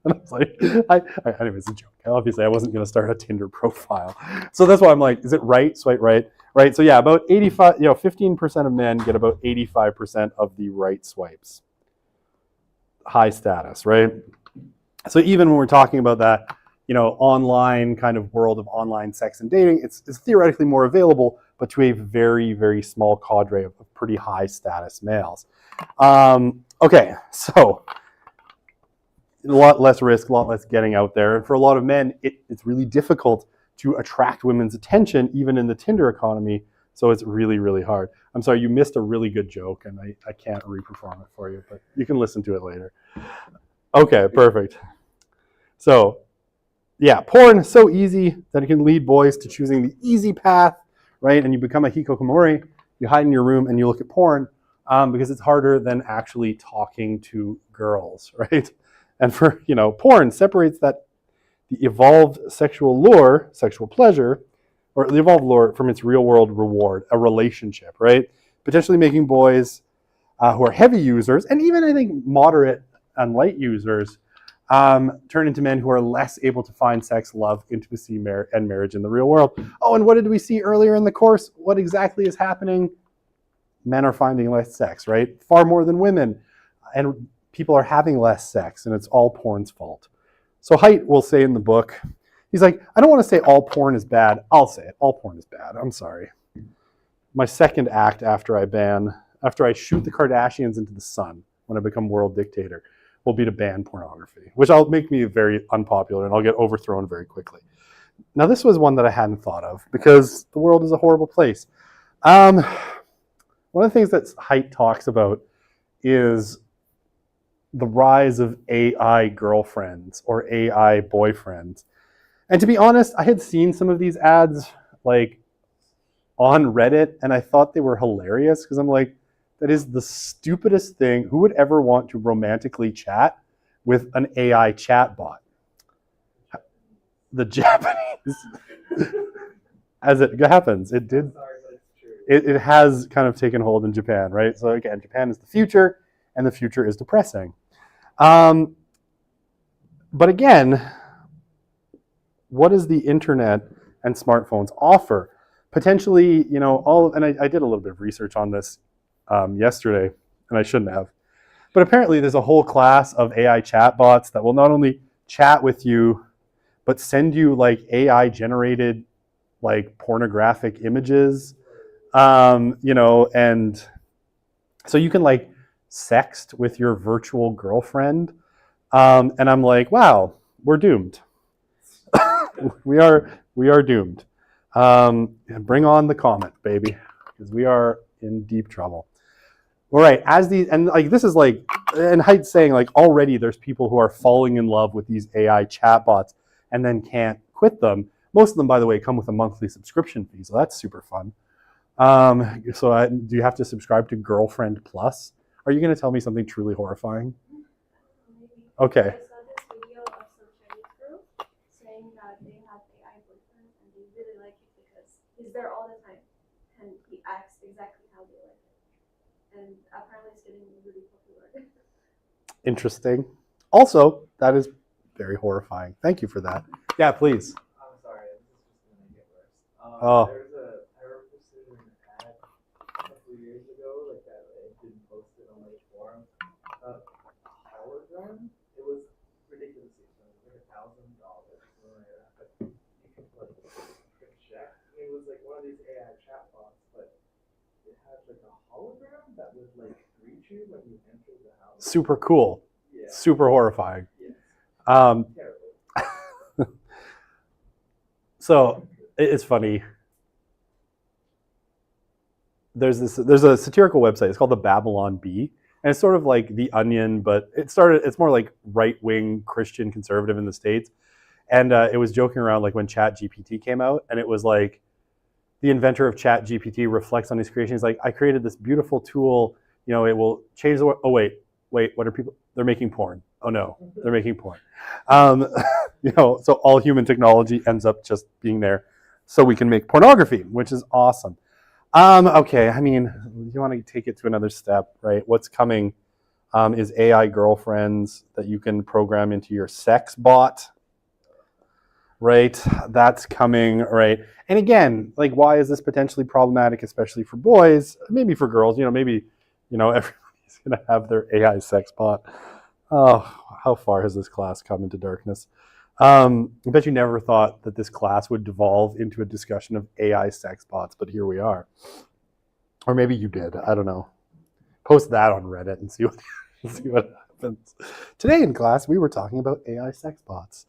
I was like, anyway, it's a joke. Obviously, I wasn't going to start a Tinder profile. So that's why I'm like, is it right? Swipe right. Right. So yeah, about 15% of men get about 85% of the right swipes. High status, right? So even when we're talking about that, online kind of world of online sex and dating, it's theoretically more available, but to a very, very small cadre of pretty high status males. Okay, so a lot less risk, a lot less getting out there. And for a lot of men, it's really difficult to attract women's attention, even in the Tinder economy. So it's really, really hard. I'm sorry, you missed a really good joke, and I can't re-perform it for you, but you can listen to it later. Okay, perfect. So, yeah, porn is so easy that it can lead boys to choosing the easy path, right? And you become a hikikomori, you hide in your room and you look at porn because it's harder than actually talking to girls, right? And for, porn separates the evolved sexual lure, sexual pleasure, or the evolved lure from its real world reward, a relationship, right? Potentially making boys who are heavy users, and even I think moderate and light users, turn into men who are less able to find sex, love, intimacy, and marriage in the real world. Oh, and what did we see earlier in the course? What exactly is happening? Men are finding less sex, right? Far more than women. And people are having less sex, and it's all porn's fault. So Haidt will say in the book, he's like, I don't want to say all porn is bad. I'll say it. All porn is bad. I'm sorry. My second act after I shoot the Kardashians into the sun when I become world dictator, will be to ban pornography, which will make me very unpopular and I'll get overthrown very quickly. Now, this was one that I hadn't thought of because the world is a horrible place. One of the things that Haidt talks about is the rise of AI girlfriends or AI boyfriends. And to be honest, I had seen some of these ads like on Reddit and I thought they were hilarious because I'm like, that is the stupidest thing. Who would ever want to romantically chat with an AI chatbot? The Japanese, as it happens, it did. It has kind of taken hold in Japan, right? So again, Japan is the future, and the future is depressing. But again, what does the internet and smartphones offer? Potentially, and I did a little bit of research on this. yesterday, and I shouldn't have. But apparently there's a whole class of AI chatbots that will not only chat with you, but send you like AI generated like pornographic images, and so you can like sext with your virtual girlfriend. And I'm like, wow, we're doomed. we are doomed. Bring on the comet, baby, because we are in deep trouble. All right, as these, and like this is like, and Height's saying like already there's people who are falling in love with these AI chatbots and then can't quit them. Most of them, by the way, come with a monthly subscription fee, so that's super fun. Do you have to subscribe to Girlfriend Plus? Are you going to tell me something truly horrifying? Maybe. Okay. I saw this video of some Chinese girl saying that they have AI boyfriend and they really like it because he's there all the time and he acts exactly how they like it. And apparently it's getting really popular. Interesting. Also, that is very horrifying. Thank you for that. Yeah, please. I'm sorry, this is just gonna get worse. Oh. I posted an ad a couple years ago, like that I didn't post it on like forum. A hologram. It was ridiculously expensive, like $1,000 or something like that. But you could like check. It was like one of these AI chatbots, but it had like a hologram that would like greet you when you entered the house. Super cool. Yeah. Super horrifying. Yeah. Terrible. So it's funny. There's a satirical website. It's called the Babylon Bee, and it's sort of like The Onion, but it's more like right-wing Christian conservative in the States. And it was joking around like when ChatGPT came out, and it was like the inventor of ChatGPT reflects on his creation. He's like, I created this beautiful tool. You know, it will change the world. Oh wait, what are people? They're making porn. Oh no, they're making porn. So all human technology ends up just being there so we can make pornography, which is awesome. Okay, I mean, you want to take it to another step, right? What's coming is AI girlfriends that you can program into your sex bot, right? That's coming, right? And again, like, why is this potentially problematic, especially for boys? Maybe for girls, maybe, everybody's going to have their AI sex bot. Oh, how far has this class come into darkness? I bet you never thought that this class would devolve into a discussion of AI sex bots, but here we are. Or maybe you did. I don't know. Post that on Reddit and see what happens. Today in class, we were talking about AI sex bots.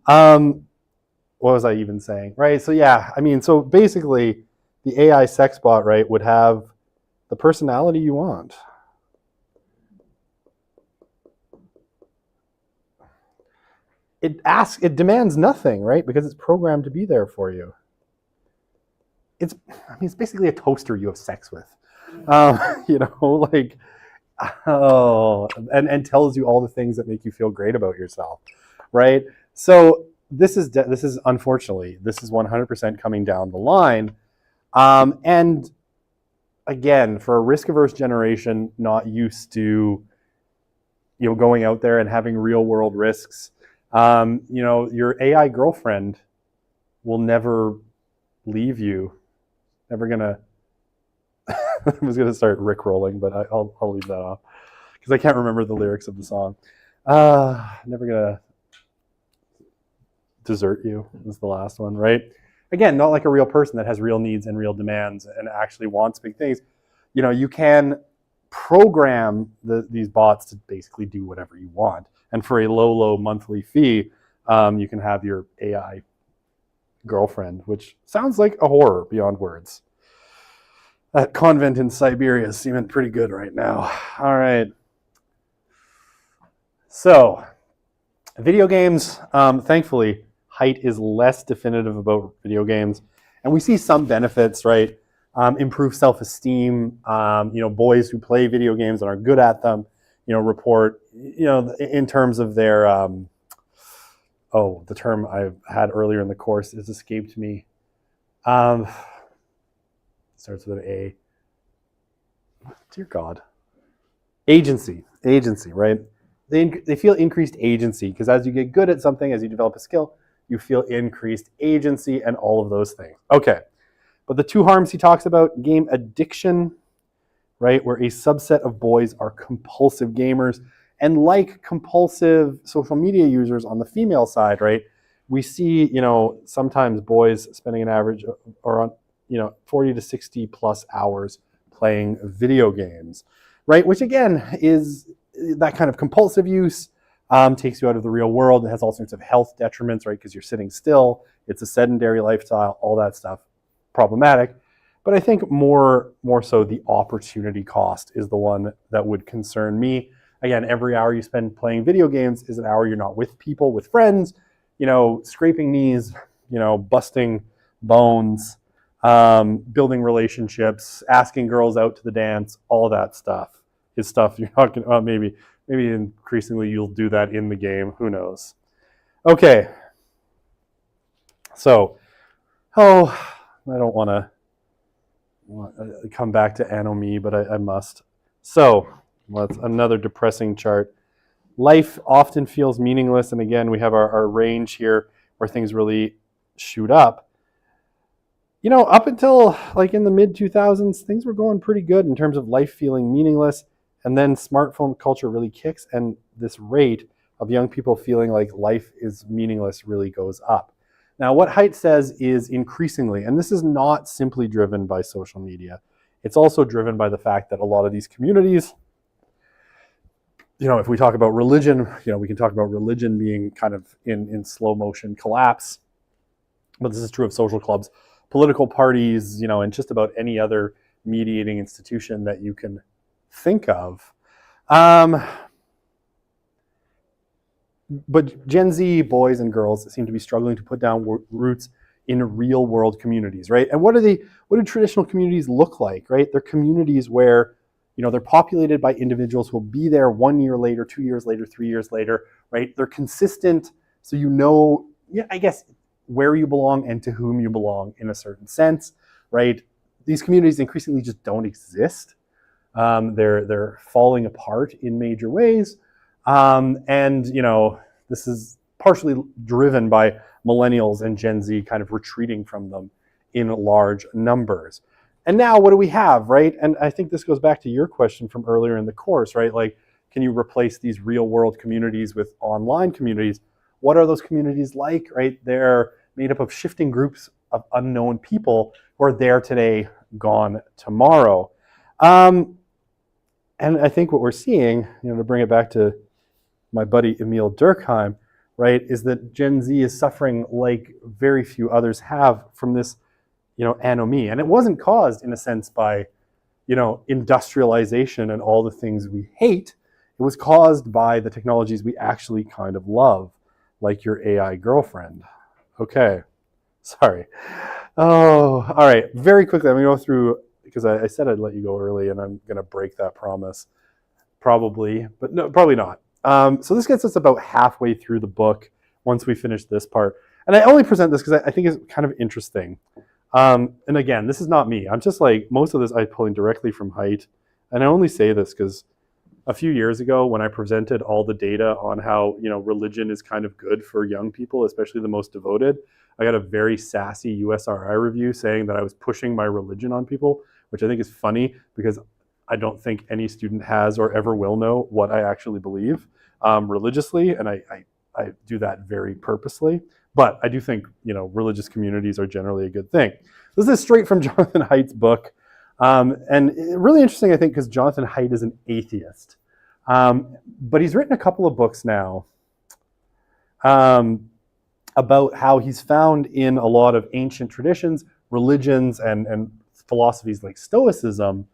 What was I even saying? Right. So yeah, so basically, the AI sex bot, right, would have the personality you want. It demands nothing, right? Because it's programmed to be there for you. It's basically a toaster you have sex with, and tells you all the things that make you feel great about yourself, right? So this is unfortunately, this is 100% coming down the line, and again, for a risk-averse generation not used to, going out there and having real-world risks. Your AI girlfriend will never leave you. Never gonna. I was gonna start rickrolling, but I'll leave that off because I can't remember the lyrics of the song. Never gonna desert you is the last one, right? Again, not like a real person that has real needs and real demands and actually wants big things. You can program these bots to basically do whatever you want. And for a low monthly fee, you can have your AI girlfriend, which sounds like a horror beyond words. That convent in Siberia is seeming pretty good right now. All right. So, video games, thankfully, Height is less definitive about video games. And we see some benefits, right? Improve self-esteem, boys who play video games and are good at them, report, in terms of their, the term I had earlier in the course has escaped me. Starts with an A. Dear God. Agency, right? They feel increased agency because as you get good at something, as you develop a skill, you feel increased agency and all of those things. Okay. But the two harms he talks about, game addiction, right? Where a subset of boys are compulsive gamers. And like compulsive social media users on the female side, right? We see, sometimes boys spending an average or on, 40 to 60 plus hours playing video games, right? Which again is that kind of compulsive use, takes you out of the real world. It has all sorts of health detriments, right? Because you're sitting still. It's a sedentary lifestyle, all that stuff, problematic. But I think more so the opportunity cost is the one that would concern me. Again, every hour you spend playing video games is an hour you're not with people, with friends, scraping knees, busting bones, building relationships, asking girls out to the dance, all that stuff is stuff you're not going to, maybe increasingly you'll do that in the game. Who knows? Okay. So, I don't want to come back to anomie, but I must. So, that's another depressing chart. Life often feels meaningless. And again, we have our range here where things really shoot up. Up until like in the mid 2000s, things were going pretty good in terms of life feeling meaningless. And then smartphone culture really kicks, and this rate of young people feeling like life is meaningless really goes up. Now, what Haidt says is increasingly, and this is not simply driven by social media, it's also driven by the fact that a lot of these communities, if we talk about religion, we can talk about religion being kind of in slow motion collapse, but this is true of social clubs, political parties, and just about any other mediating institution that you can think of. But Gen Z boys and girls seem to be struggling to put down roots in real world communities, right? And what do traditional communities look like, right? They're communities where, they're populated by individuals who will be there 1 year later, 2 years later, 3 years later, right? They're consistent, so I guess, where you belong and to whom you belong in a certain sense, right? These communities increasingly just don't exist. They're falling apart in major ways. And this is partially driven by millennials and Gen Z kind of retreating from them in large numbers. And now what do we have, right? And I think this goes back to your question from earlier in the course, right? Like, can you replace these real world communities with online communities? What are those communities like, right? They're made up of shifting groups of unknown people who are there today, gone tomorrow. And I think what we're seeing, to bring it back to my buddy Emil Durkheim, right, is that Gen Z is suffering like very few others have from this, anomie. And it wasn't caused, in a sense, by, industrialization and all the things we hate. It was caused by the technologies we actually kind of love, like your AI girlfriend. Okay, sorry. Oh, all right. Very quickly, I'm going to go through, because I said I'd let you go early, and I'm going to break that promise. Probably, but no, probably not. So this gets us about halfway through the book once we finish this part. And I only present this because I think it's kind of interesting. And again, this is not me. I'm just like, most of this I'm pulling directly from Haidt. And I only say this because a few years ago when I presented all the data on how, religion is kind of good for young people, especially the most devoted, I got a very sassy USRI review saying that I was pushing my religion on people, which I think is funny because I don't think any student has or ever will know what I actually believe religiously, and I do that very purposely. But I do think, religious communities are generally a good thing. This is straight from Jonathan Haidt's book, and really interesting, I think, because Jonathan Haidt is an atheist. But he's written a couple of books now about how he's found in a lot of ancient traditions, religions, and philosophies like Stoicism,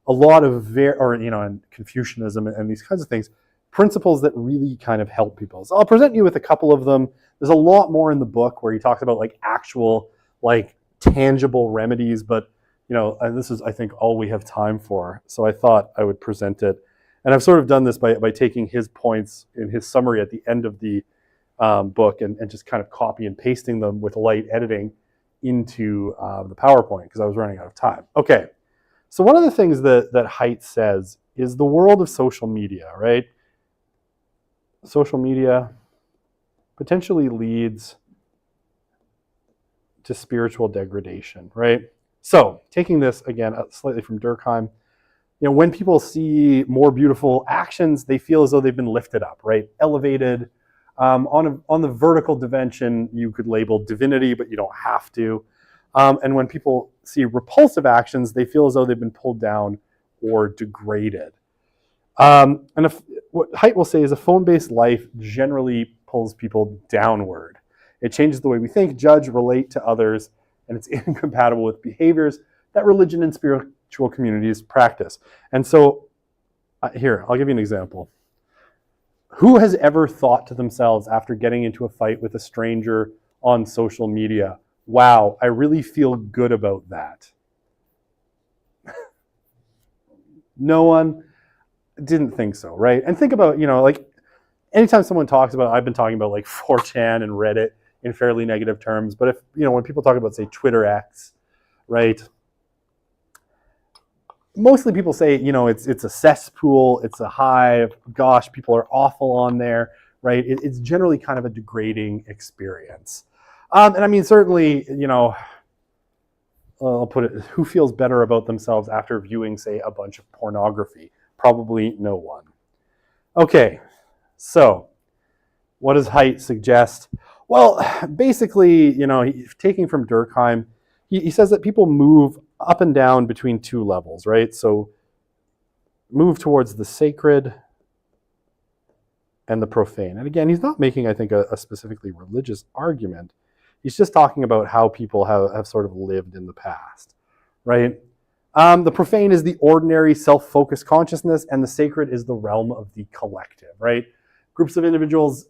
a lot of and Confucianism and these kinds of things, principles that really kind of help people. So I'll present you with a couple of them. There's a lot more in the book where he talks about like actual, like tangible remedies, but and this is, I think, all we have time for. So I thought I would present it. And I've sort of done this by taking his points in his summary at the end of the book and just kind of copy and pasting them with light editing into the PowerPoint because I was running out of time. Okay, so one of the things that Haidt says is the world of social media, right? Social media potentially leads to spiritual degradation, right? So taking this again slightly from Durkheim, when people see more beautiful actions, they feel as though they've been lifted up, right? Elevated. On the vertical dimension, you could label divinity, but you don't have to. And when people see repulsive actions, they feel as though they've been pulled down or degraded. What Haidt will say is a phone-based life generally pulls people downward. It changes the way we think, judge, relate to others, and it's incompatible with behaviors that religion and spiritual communities practice. And so, here, I'll give you an example. Who has ever thought to themselves after getting into a fight with a stranger on social media, wow, I really feel good about that? No one didn't think so, right? And think about, like anytime someone talks about, I've been talking about like 4chan and Reddit in fairly negative terms, but if, when people talk about, say, Twitter X, right? Mostly people say, it's a cesspool, it's a hive, gosh, people are awful on there, right? It's generally kind of a degrading experience. And I mean, certainly, I'll put it, who feels better about themselves after viewing, say, a bunch of pornography? Probably no one. Okay, so what does Haidt suggest? Well, basically, taking from Durkheim, he says that people move up and down between two levels, right? So move towards the sacred and the profane. And again, he's not making, I think, a specifically religious argument. He's just talking about how people have sort of lived in the past, right? The profane is the ordinary self-focused consciousness, and the sacred is the realm of the collective, right? Groups of individuals,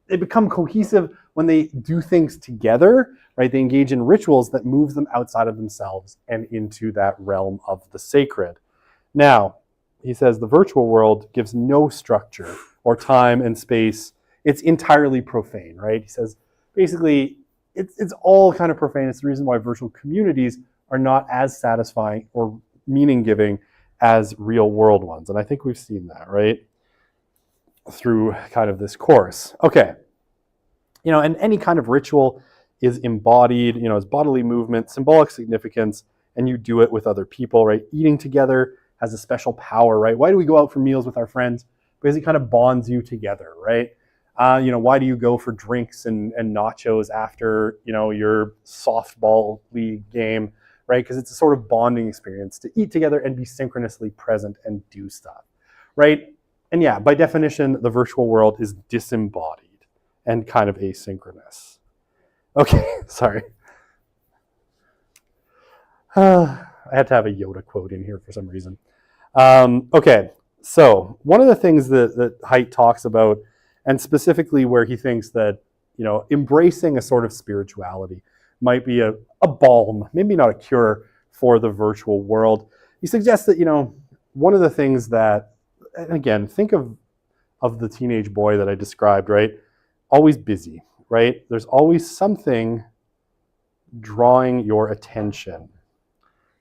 they become cohesive when they do things together, right? They engage in rituals that move them outside of themselves and into that realm of the sacred. Now, he says the virtual world gives no structure or time and space. It's entirely profane, right? He says basically it's all kind of profane. It's the reason why virtual communities are not as satisfying or meaning-giving as real world ones. And I think we've seen that, right? Through kind of this course. Okay. And any kind of ritual is embodied, as bodily movement, symbolic significance, and you do it with other people, right? Eating together has a special power, right? Why do we go out for meals with our friends? Because it kind of bonds you together, right? Why do you go for drinks and nachos after, your softball league game, right? Because it's a sort of bonding experience to eat together and be synchronously present and do stuff, right? And yeah, by definition, the virtual world is disembodied and kind of asynchronous. Okay, sorry. I had to have a Yoda quote in here for some reason. Okay, so one of the things that Haidt talks about, and specifically where he thinks that, embracing a sort of spirituality might be a balm, maybe not a cure for the virtual world. He suggests that, one of the things that, and again, think of the teenage boy that I described, right? Always busy, right? There's always something drawing your attention,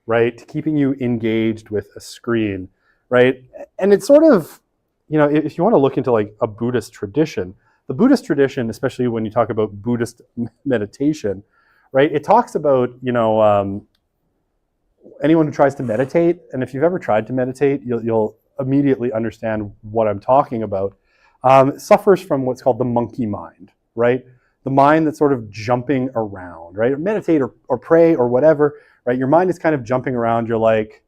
right? Keeping you engaged with a screen, right? And it's sort of, if you want to look into like a Buddhist tradition, the Buddhist tradition, especially when you talk about Buddhist meditation, right? It talks about, anyone who tries to meditate, and if you've ever tried to meditate, you'll immediately understand what I'm talking about, suffers from what's called the monkey mind, right? The mind that's sort of jumping around, right? Meditate or pray or whatever, right? Your mind is kind of jumping around. You're like,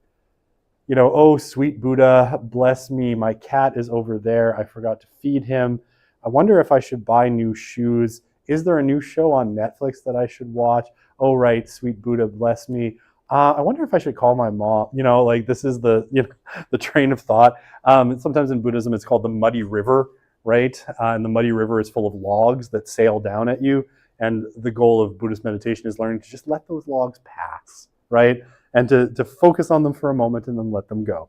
oh, sweet Buddha, bless me. My cat is over there. I forgot to feed him. I wonder if I should buy new shoes. Is there a new show on Netflix that I should watch? Oh, right, sweet Buddha, bless me. I wonder if I should call my mom. This is the train of thought. Sometimes in Buddhism, it's called the muddy river, right? And the muddy river is full of logs that sail down at you. And the goal of Buddhist meditation is learning to just let those logs pass, right? And to focus on them for a moment and then let them go.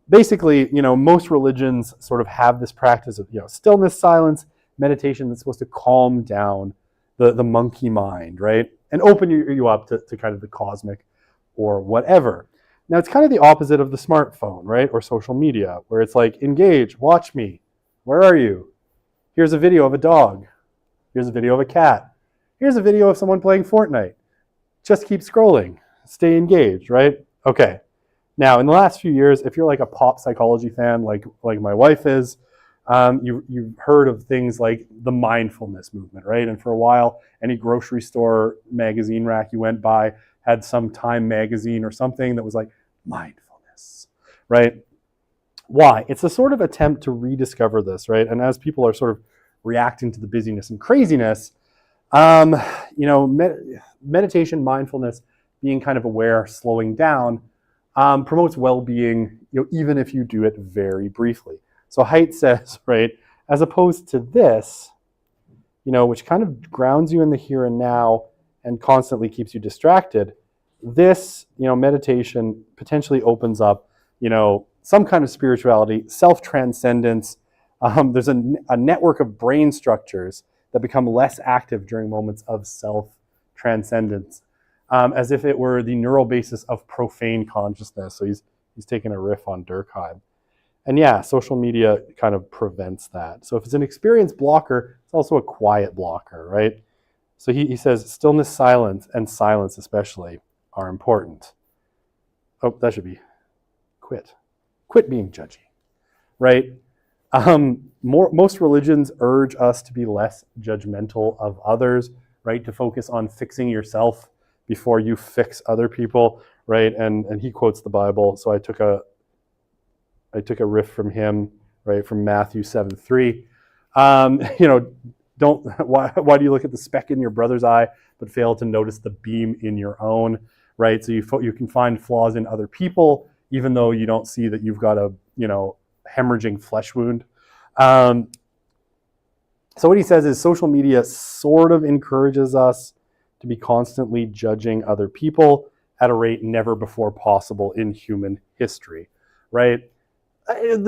Basically, most religions sort of have this practice of, stillness, silence, meditation that's supposed to calm down the monkey mind, right? And open you up to kind of the cosmic or whatever. Now, it's kind of the opposite of the smartphone, right? Or social media, where it's like, engage, watch me. Where are you? Here's a video of a dog. Here's a video of a cat. Here's a video of someone playing Fortnite. Just keep scrolling. Stay engaged, right? Okay. Now, in the last few years, if you're like a pop psychology fan, like my wife is, you've heard of things like the mindfulness movement, right? And for a while, any grocery store magazine rack you went by had some Time magazine or something that was like mindfulness, right? Why? It's a sort of attempt to rediscover this, right? And as people are sort of reacting to the busyness and craziness, meditation, mindfulness, being kind of aware, slowing down, promotes well-being, even if you do it very briefly. So Haidt says, right, as opposed to this, which kind of grounds you in the here and now and constantly keeps you distracted, this, meditation potentially opens up, some kind of spirituality, self-transcendence. There's a network of brain structures that become less active during moments of self-transcendence, as if it were the neural basis of profane consciousness. So he's taking a riff on Durkheim. And yeah, social media kind of prevents that. So if it's an experience blocker, it's also a quiet blocker, right? So he says stillness, silence, and silence especially are important. Oh, that should be quit. Quit being judgy, right? Most religions urge us to be less judgmental of others, right? To focus on fixing yourself before you fix other people, right? And he quotes the Bible, so I took a riff from him, right, from Matthew 7:3. Why do you look at the speck in your brother's eye but fail to notice the beam in your own, right? So you can find flaws in other people even though you don't see that you've got a hemorrhaging flesh wound. So what he says is social media sort of encourages us to be constantly judging other people at a rate never before possible in human history, right? I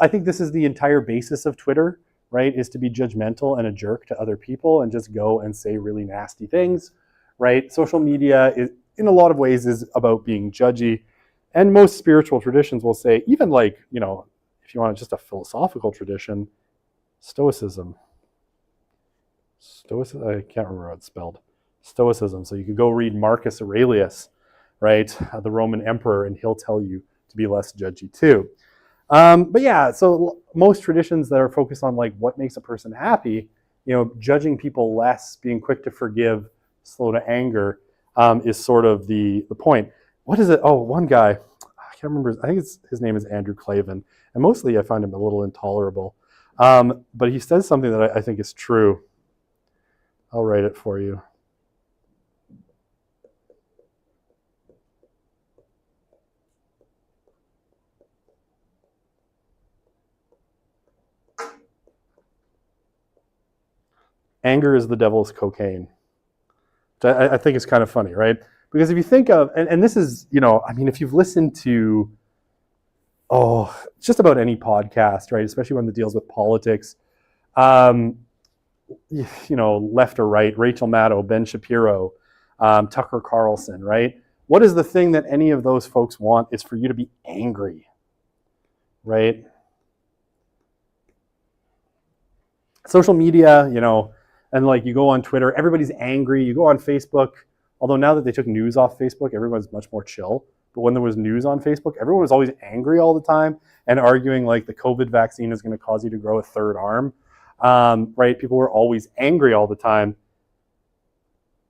think this is the entire basis of Twitter, right? Is to be judgmental and a jerk to other people and just go and say really nasty things, right? Social media is, in a lot of ways, is about being judgy. And most spiritual traditions will say, even like, if you want just a philosophical tradition, Stoicism, I can't remember how it's spelled. Stoicism. So you could go read Marcus Aurelius, right? The Roman emperor, and he'll tell you to be less judgy too. But yeah, so most traditions that are focused on like what makes a person happy, judging people less, being quick to forgive, slow to anger, is sort of the point. What is it? Oh, one guy, I can't remember. I think his name is Andrew Clavin, and mostly I find him a little intolerable. But he says something that I think is true. I'll write it for you. Anger is the devil's cocaine. Which I think is kind of funny, right? Because if you think of, and this is, if you've listened to, just about any podcast, right? Especially one that deals with politics, left or right, Rachel Maddow, Ben Shapiro, Tucker Carlson, right? What is the thing that any of those folks want is for you to be angry, right? Social media, and like you go on Twitter, everybody's angry. You go on Facebook, although now that they took news off Facebook, everyone's much more chill. But when there was news on Facebook, everyone was always angry all the time and arguing like the COVID vaccine is going to cause you to grow a third arm, right? People were always angry all the time.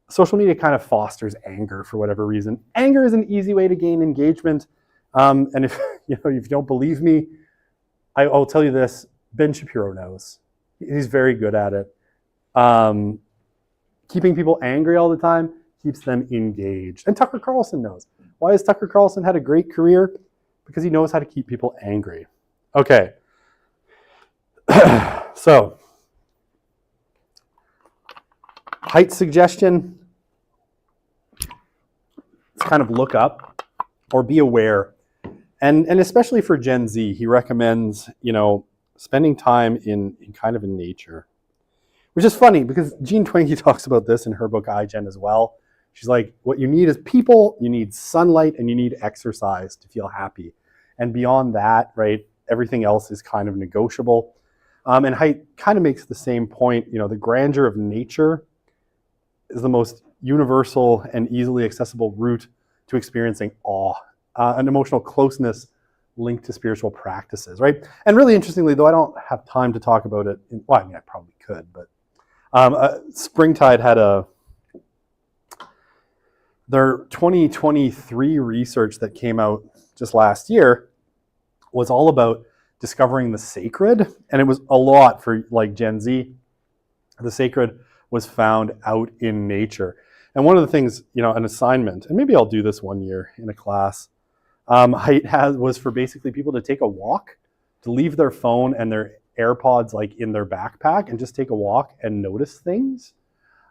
Social media kind of fosters anger for whatever reason. Anger is an easy way to gain engagement. And if if you don't believe me, I'll tell you this: Ben Shapiro knows. He's very good at it. Keeping people angry all the time keeps them engaged. And Tucker Carlson knows. Why has Tucker Carlson had a great career? Because he knows how to keep people angry. Okay. So, Haidt's suggestion is kind of look up or be aware. And especially for Gen Z, he recommends, spending time in nature. Which is funny because Jean Twenge talks about this in her book iGen as well. She's like, what you need is people, you need sunlight, and you need exercise to feel happy. And beyond that, right, everything else is kind of negotiable. And Haidt kind of makes the same point, the grandeur of nature is the most universal and easily accessible route to experiencing awe an emotional closeness linked to spiritual practices, right? And really interestingly, though I don't have time to talk about it, well, I mean, I probably could, but Springtide had their 2023 research that came out just last year was all about discovering the sacred, and it was a lot for like Gen Z. The sacred was found out in nature. And one of the things, an assignment, and maybe I'll do this one year in a class, was for basically people to take a walk, to leave their phone and their AirPods like in their backpack and just take a walk and notice things,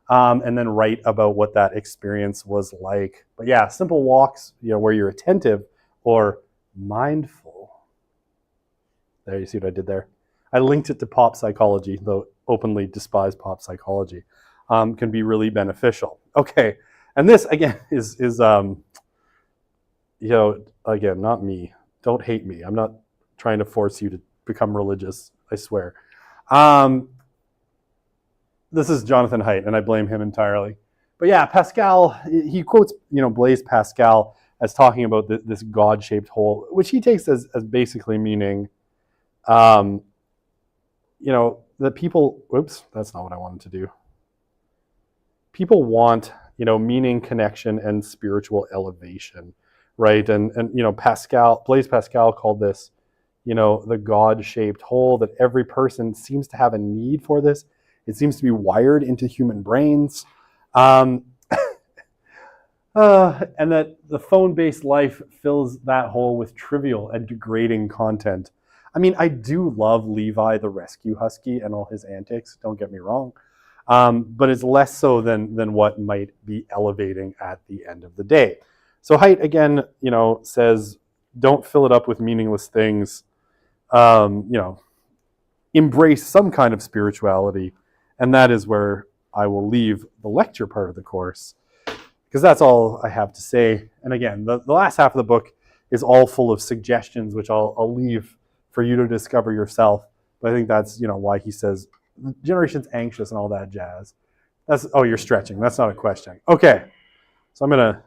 and then write about what that experience was like. But yeah, simple walks, where you're attentive or mindful. There, you see what I did there? I linked it to pop psychology, though openly despise pop psychology, can be really beneficial. Okay, and this again is again, not me. Don't hate me. I'm not trying to force you to become religious, I swear. This is Jonathan Haidt, and I blame him entirely. But yeah, Pascal, he quotes, Blaise Pascal as talking about this God-shaped hole, which he takes as basically meaning, that people, oops, that's not what I wanted to do. People want, meaning, connection, and spiritual elevation, right? And Blaise Pascal called this, the God-shaped hole, that every person seems to have a need for this. It seems to be wired into human brains. And that the phone-based life fills that hole with trivial and degrading content. I mean, I do love Levi the Rescue Husky and all his antics, don't get me wrong. But it's less so than what might be elevating at the end of the day. So Haidt, again, says, don't fill it up with meaningless things. Embrace some kind of spirituality. And that is where I will leave the lecture part of the course, because that's all I have to say. And again, the last half of the book is all full of suggestions, which I'll leave for you to discover yourself. But I think that's, why he says the generation's anxious and all that jazz. You're stretching. That's not a question. Okay. So I'm going to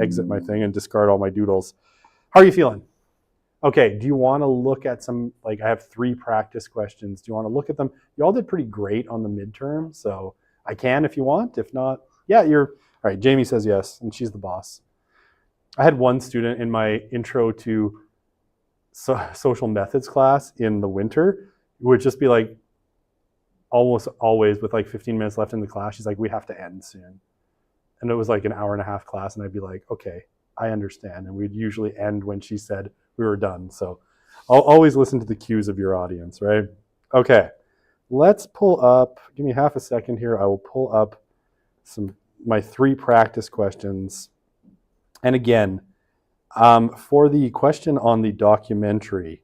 exit my thing and discard all my doodles. How are you feeling? Okay. Do you want to look at some, I have 3 practice questions. Do you want to look at them? You all did pretty great on the midterm, so I can if you want. If not, yeah, all right. Jamie says yes, and she's the boss. I had one student in my intro to social methods class in the winter who would just be like, almost always with 15 minutes left in the class, she's like, we have to end soon. And it was an hour and a half class, and I'd be like, okay, I understand. And we'd usually end when she said we were done. So I'll always listen to the cues of your audience, right? Okay, let's pull up, give me half a second here. I will pull up my 3 practice questions. And again, for the question on the documentary,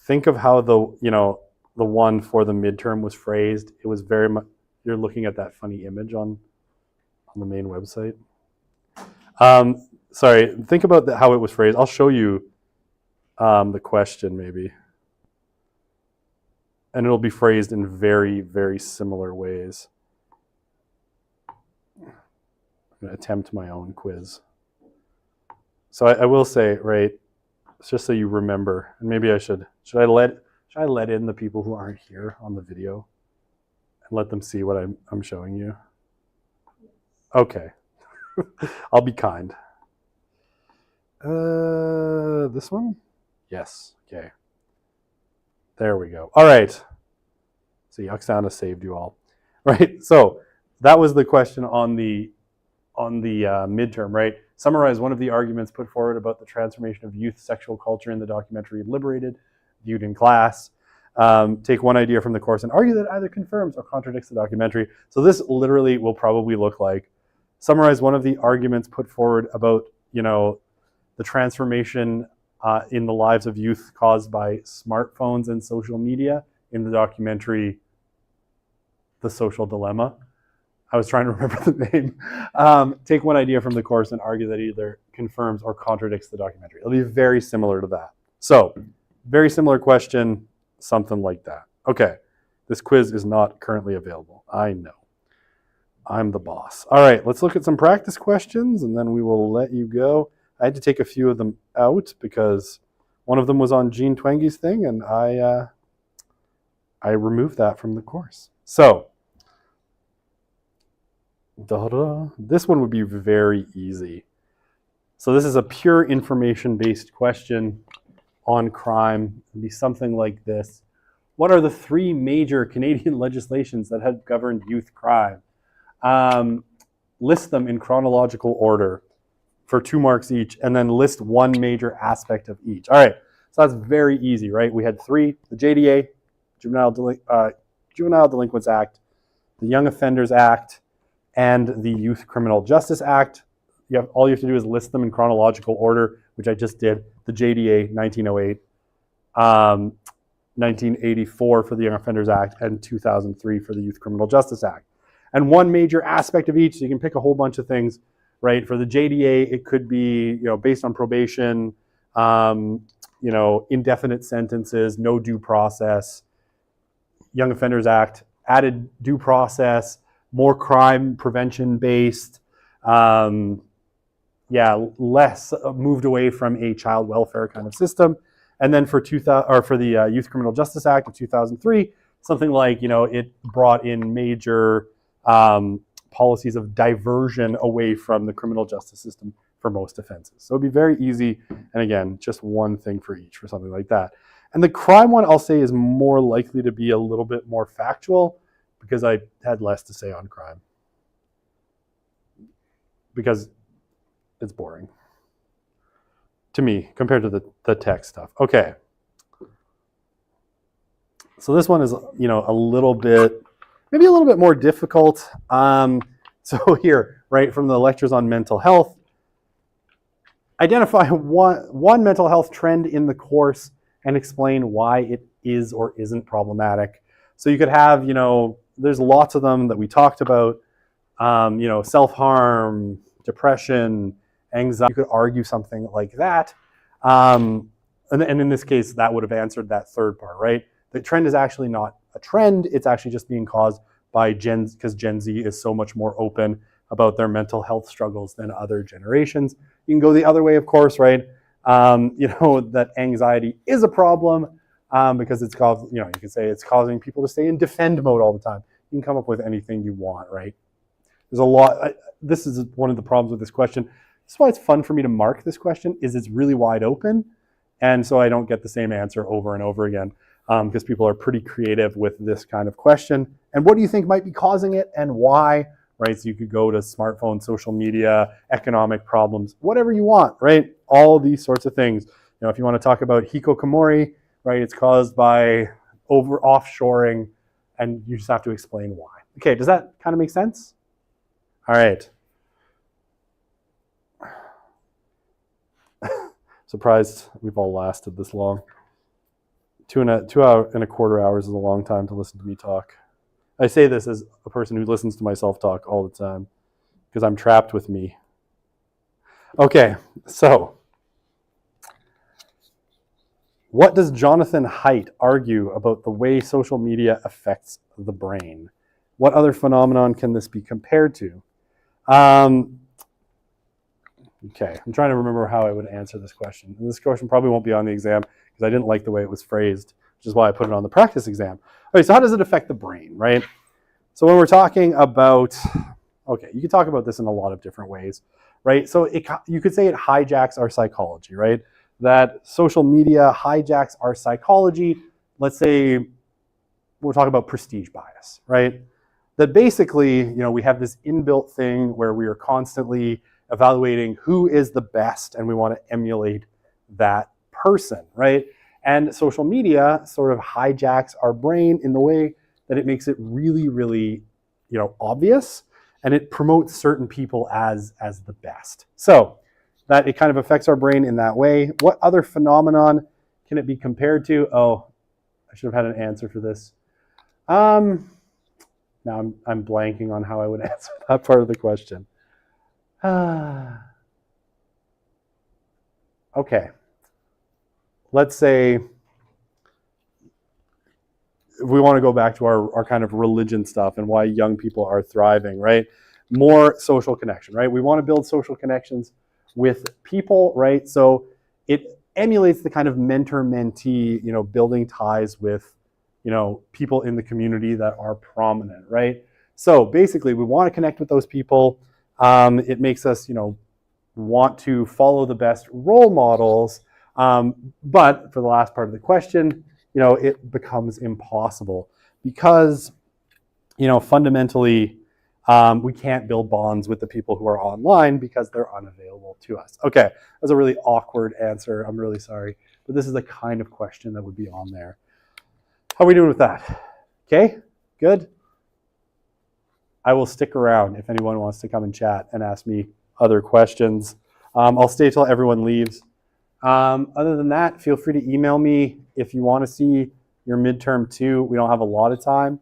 think of how the one for the midterm was phrased. It was very much, you're looking at that funny image on the main website. Sorry, think about how it was phrased. I'll show you the question maybe. And it'll be phrased in very, very similar ways. I'm going to attempt my own quiz. So I will say, right, just so you remember, and maybe I should I let in the people who aren't here on the video and let them see what I'm showing you? Okay. I'll be kind. This one? Yes. Okay. There we go. All right. So Yucksound has saved you all. Right. So that was the question on the midterm, right? Summarize one of the arguments put forward about the transformation of youth sexual culture in the documentary Liberated, viewed in class. Take one idea from the course and argue that either confirms or contradicts the documentary. So this literally will probably look like, summarize one of the arguments put forward about, the transformation in the lives of youth caused by smartphones and social media in the documentary The Social Dilemma. I was trying to remember the name. Take one idea from the course and argue that either confirms or contradicts the documentary. It'll be very similar to that. So, very similar question, something like that. Okay, this quiz is not currently available. I know. I'm the boss. All right, let's look at some practice questions, and then we will let you go. I had to take a few of them out because one of them was on Jean Twenge's thing, and I removed that from the course. So, this one would be very easy. So this is a pure information-based question on crime. It'd be something like this. What are the 3 major Canadian legislations that have governed youth crime? List them in chronological order for 2 marks each, and then list one major aspect of each. All right, so that's very easy, right? We had 3, the JDA, Juvenile Delinquents Act, the Young Offenders Act, and the Youth Criminal Justice Act. All you have to do is list them in chronological order, which I just did. The JDA, 1908, 1984 for the Young Offenders Act, and 2003 for the Youth Criminal Justice Act. And one major aspect of each, so you can pick a whole bunch of things, right? For the JDA, it could be, based on probation, indefinite sentences, no due process. Young Offenders Act, added due process, more crime prevention based, less moved away from a child welfare kind of system. And then for the Youth Criminal Justice Act of 2003, something like, it brought in major policies of diversion away from the criminal justice system for most offenses. So it'd be very easy. And again, just one thing for each for something like that. And the crime one, I'll say, is more likely to be a little bit more factual because I had less to say on crime. Because it's boring to me compared to the tech stuff. Okay. So this one is, maybe a little bit more difficult. So here, right, from the lectures on mental health, identify one mental health trend in the course and explain why it is or isn't problematic. So you could have, there's lots of them that we talked about, self-harm, depression, anxiety. You could argue something like that. And in this case, that would have answered that third part, right? The trend is actually not a trend. It's actually just being caused by because Gen Z is so much more open about their mental health struggles than other generations. You can go the other way, of course, right? That anxiety is a problem because it's caused, you can say it's causing people to stay in defend mode all the time. You can come up with anything you want, right? There's a lot. This is one of the problems with this question. This is why it's fun for me to mark this question, is it's really wide open. And so I don't get the same answer over and over again because people are pretty creative with this kind of question. And what do you think might be causing it and why? Right, so you could go to smartphone, social media, economic problems, whatever you want, right? All these sorts of things. If you want to talk about hikikomori, right, it's caused by offshoring, and you just have to explain why. Okay, does that kind of make sense? All right. Surprised we've all lasted this long. 2.25 hours is a long time to listen to me talk. I say this as a person who listens to myself talk all the time because I'm trapped with me. Okay, so what does Jonathan Haidt argue about the way social media affects the brain? What other phenomenon can this be compared to? Okay, I'm trying to remember how I would answer this question. And this question probably won't be on the exam because I didn't like the way it was phrased, which is why I put it on the practice exam. Okay, so how does it affect the brain, right? So when we're talking about, you could talk about this in a lot of different ways, right? So you could say it hijacks our psychology, right? That social media hijacks our psychology. Let's say we'll talk about prestige bias, right? That basically, we have this inbuilt thing where we are constantly evaluating who is the best and we want to emulate that person, right? And social media sort of hijacks our brain in the way that it makes it really, really, obvious, and it promotes certain people as the best. So that it kind of affects our brain in that way. What other phenomenon can it be compared to? Oh, I should have had an answer for this. Now I'm blanking on how I would answer that part of the question. Okay. Let's say if we want to go back to our kind of religion stuff and why young people are thriving, right? More social connection, right? We want to build social connections with people, right? So it emulates the kind of mentor-mentee, building ties with, people in the community that are prominent, right? So basically, we want to connect with those people. It makes us, want to follow the best role models. But for the last part of the question, it becomes impossible because, fundamentally, we can't build bonds with the people who are online because they're unavailable to us. Okay, that's a really awkward answer. I'm really sorry. But this is the kind of question that would be on there. How are we doing with that? Okay, good. I will stick around if anyone wants to come and chat and ask me other questions. I'll stay till everyone leaves. Other than that, feel free to email me if you want to see your midterm too. We don't have a lot of time.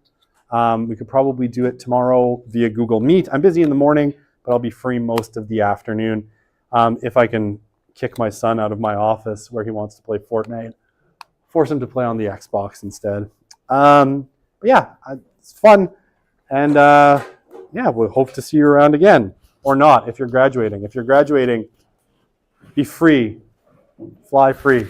We could probably do it tomorrow via Google Meet. I'm busy in the morning, but I'll be free most of the afternoon. If I can kick my son out of my office where he wants to play Fortnite, force him to play on the Xbox instead. But yeah, it's fun. And yeah, we'll hope to see you around again. Or not if you're graduating. If you're graduating, be free. Fly free.